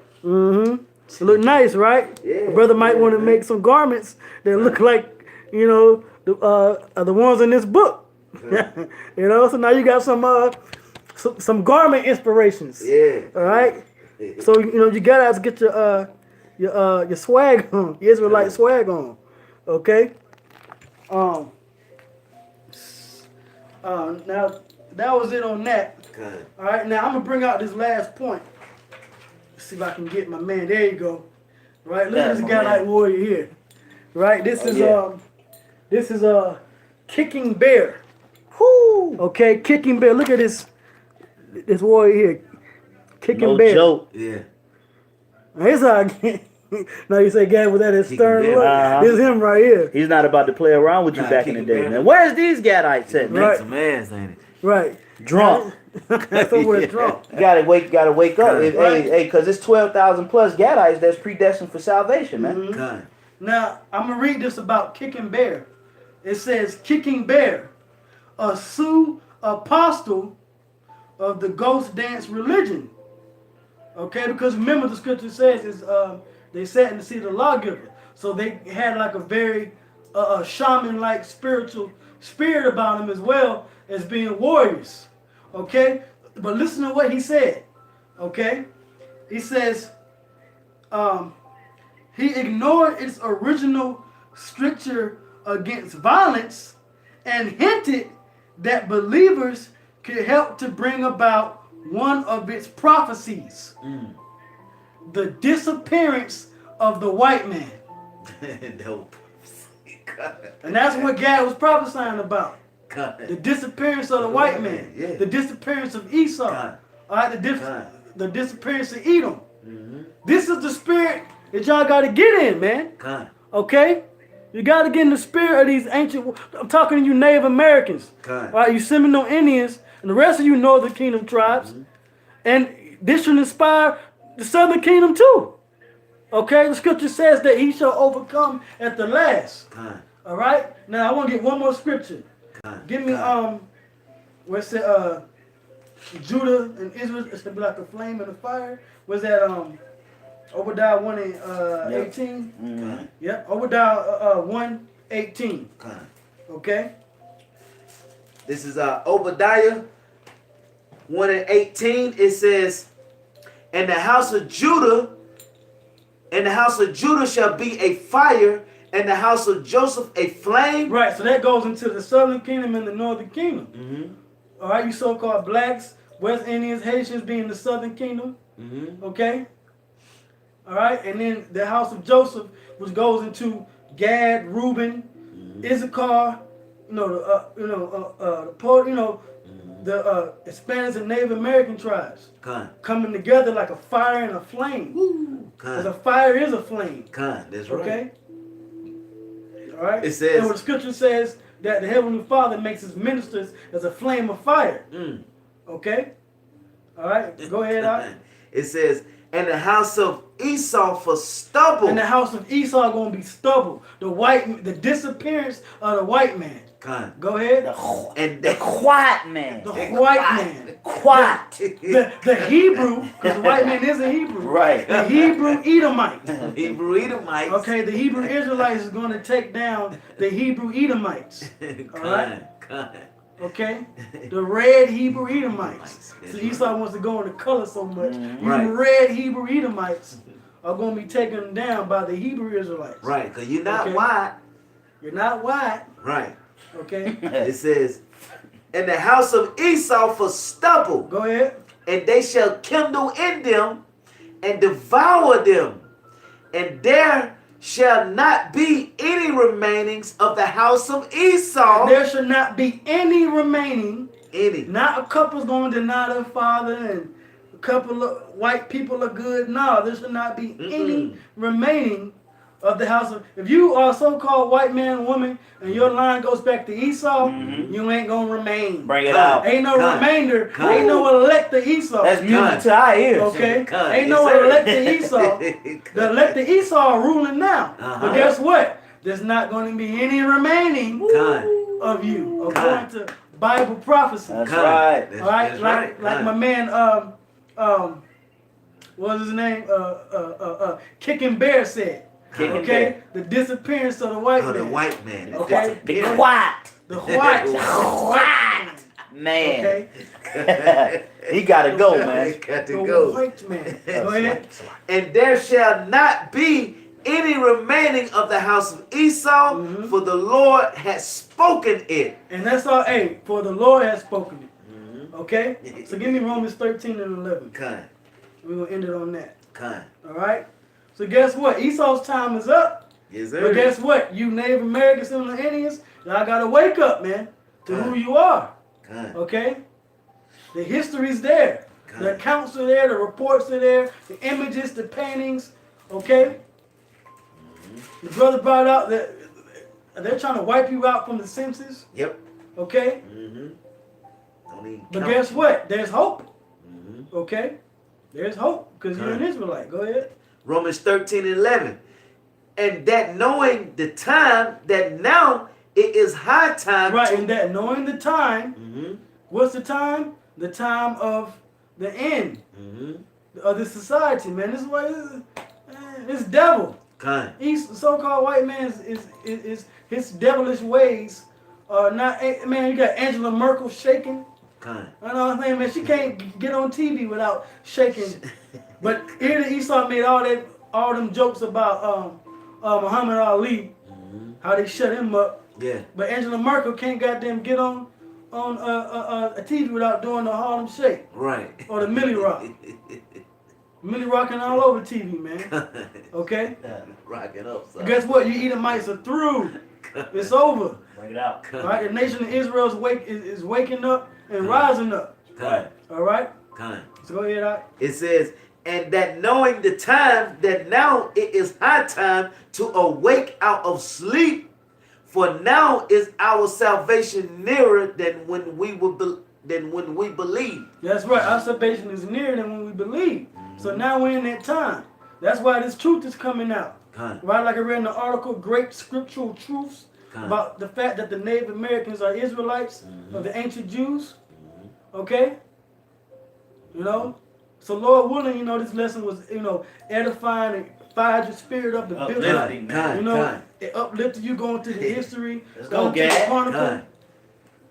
It look nice, right? Yeah. The brother might want to make some garments that look like, the ones in this book. So now you got some garment inspirations. Yeah. All right. So you gotta get your swag on, your Israelite swag on. Okay. Now that was it on that. Okay. All right. Now I'm gonna bring out this last point. See if I can get my man. There you go. Right, look at this guy like warrior here. Right, this is kicking bear. Whoo. Okay, kicking bear. Look at this warrior here, kicking bear. Joke. Yeah. Here's how I get. Now you say, "God, was that his stern bear. look?" This is him right here. He's not about to play around with you back in the day, man. Where's these Gadites at, man? Right. Some ass, ain't it? Right, Drunk. somewhere drunk. You gotta wake up. Right. Hey, cause it's 12,000 plus Gadites that's predestined for salvation, man. Okay. Now I'm gonna read this about kicking bear. It says, "Kicking bear, a Sioux apostle of the ghost dance religion." Okay, because remember the scripture says is they sat in the seat of the lawgiver, so they had like a very shaman-like spiritual spirit about them as well as being warriors. Okay, but listen to what he said. Okay, he says he ignored its original stricture against violence and hinted that believers could help to bring about one of its prophecies, the disappearance of the white man. And that's what Gad was prophesying about. The disappearance of the white man. Yeah. The disappearance of Esau. All right, the disappearance of Edom. This is the spirit that y'all got to get in, man. Okay? You got to get in the spirit of these ancient... I'm talking to you Native Americans. All right, you Seminole Indians, and the rest of you Northern Kingdom tribes. And this should inspire the southern kingdom too. Okay, the scripture says that he shall overcome at the last. Kind. All right. Now I want to get one more scripture. Kind. Give me where it said Judah and Israel is to be like a flame and a fire. Was that Obadiah 1 and 18? Mm-hmm. Yep. Obadiah 1:18. Kind. Okay. This is Obadiah 1 and 18. It says, and the house of Judah shall be a fire, and the house of Joseph a flame. Right. So that goes into the southern kingdom and the northern kingdom. Mm-hmm. All right. You so-called blacks, West Indians, Haitians being the southern kingdom. Mm-hmm. Okay. All right. And then the house of Joseph, which goes into Gad, Reuben, Issachar, the Hispanics and Native American tribes Kind. coming together like a fire and a flame. Because a Kind. fire is a flame. Kind. That's right. Okay? All right? It says- and what the scripture says that the Heavenly Father makes his ministers as a flame of fire. Mm. Okay? All right? Go ahead, Al. It says, and the house of Esau for stubble. And the house of Esau going to be stubble. The disappearance of the white man. Kind. Go ahead. And The quiet man. The white man. Quiet. The Hebrew, because the white man is a Hebrew. Right. The Hebrew Edomite. Hebrew Edomites. Okay, the Hebrew Israelites is going to take down the Hebrew Edomites. Kind. Kind. Okay? The red Hebrew Edomites. So Esau wants to go into color so much. You Right. red Hebrew Edomites are going to be taken down by the Hebrew Israelites. Right, because you're not Okay. white. You're not white. Right. Okay? It says, and the house of Esau for stubble, Go ahead. and they shall kindle in them and devour them, and there shall not be any remainings of the house of Esau. There should not be any remaining. Any. Not a couple's going to deny their father and a couple of white people are good. No, there should not be any remaining of the house of. If you are a so-called white man or woman and your line goes back to Esau, you ain't going to remain. Bring it out. Ain't no Cut. remainder. Cut. Ain't no elect to Esau. That's music Cut. to our ears. Okay? Cut. Ain't Yes, no sir. elect to Esau. The elect to Esau are ruling now. But guess what? There's not going to be any remaining Cut. of you, Cut. according to Bible prophecy. That's Cut. right. That's, All right, that's like right. like Cut. my man what was his name? Kicking Bear said. Kicking Okay, Bear. the disappearance of the white Oh, man. the white man. Okay. Be quiet. The white Man. Okay, He gotta go, They man. got to the go. white man. Go ahead. And there shall not be any remaining of the house of Esau, for the Lord has spoken it. And that's all. Hey, for the Lord has spoken it. Okay, so give me Romans 13 and 11. Kind. We're gonna end it on that. Kind. All right. So guess what? Esau's time is up. Yes, But sir. guess what? You Native Americans and the Indians, y'all gotta wake up, man, to who you are. Kind. Okay? The history's there. Kind. The accounts are there, the reports are there, the images, the paintings, okay? The brother brought out that they're trying to wipe you out from the census, Yep. okay? Don't even But count. guess what? There's hope, okay? There's hope, because you're an Kind. Israelite. Go ahead. Romans 13 and 11. And that knowing the time, that now it is high time Right, to... and that knowing the time, what's the time? The time of the end of this society, man. This is what this devil. Kind. He's so-called white man is his devilish ways are not. Man, you got Angela Merkel shaking. Kind. I know what I'm saying, man. She can't get on TV without shaking. But here the Esau made all them jokes about Muhammad Ali, how they shut him up. Yeah. But Angela Merkel can't goddamn get on a TV without doing the Harlem Shake Right. or the Millie Rock. Millie rocking all over TV, man. Okay? Rocking up, son. Guess what? You Edomites are through. It's over. Bring it out. Right? The nation of Israel is waking up and rising up. Kind. All right? Kind. So go ahead, Ike. It says, and that knowing the time, that now it is high time to awake out of sleep, for now is our salvation nearer than when we were than when we believe. That's right. Our salvation is nearer than when we believe. So now we're in that time. That's why this truth is coming out. Kind. Right, like I read in the article, great scriptural truths Kind. about the fact that the Native Americans are Israelites of the ancient Jews. Okay? You know? So Lord willing, you know, this lesson was, you know, edifying and fired your spirit up and built up. Uplifting, man. You know, Kind. it uplifted you going through the history, Let's going go, through the Gad. chronicle. Kind.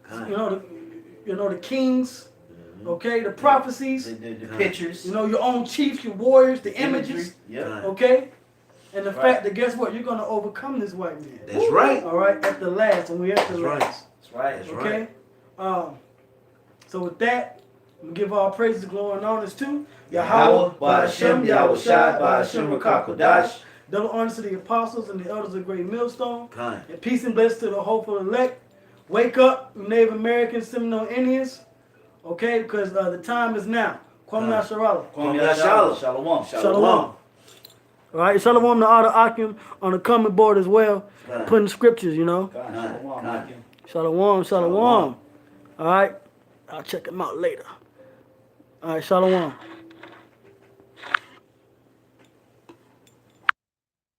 Kind. You know, the kings, okay, the prophecies, The pictures. you know, your own chiefs, your warriors, the images, Yeah. okay? And the Right. fact that guess what? You're gonna overcome this white man. That's right. All right, at the last, when we're at the That's last. right. That's right. That's Okay? right. So with that, we give all praises, glory, and honors to Yahweh, Ba'ashem, Yahweh Shai, Ba'ashem, Rakakodash. Double honors to the apostles and the elders of Great Millstone. Kind. And peace and blessings to the hopeful elect. Wake up, Native Americans, Seminole Indians. Okay, because the time is now. Kwame Nasharala. Kwame Shalom. Shalom. Shalom. All right, Shalom to Otter Akim on the coming board as well. Kind. Putting scriptures, you know. Shalom. Kind. Shalom, shalom. All right, I'll check him out later. All right, shalom.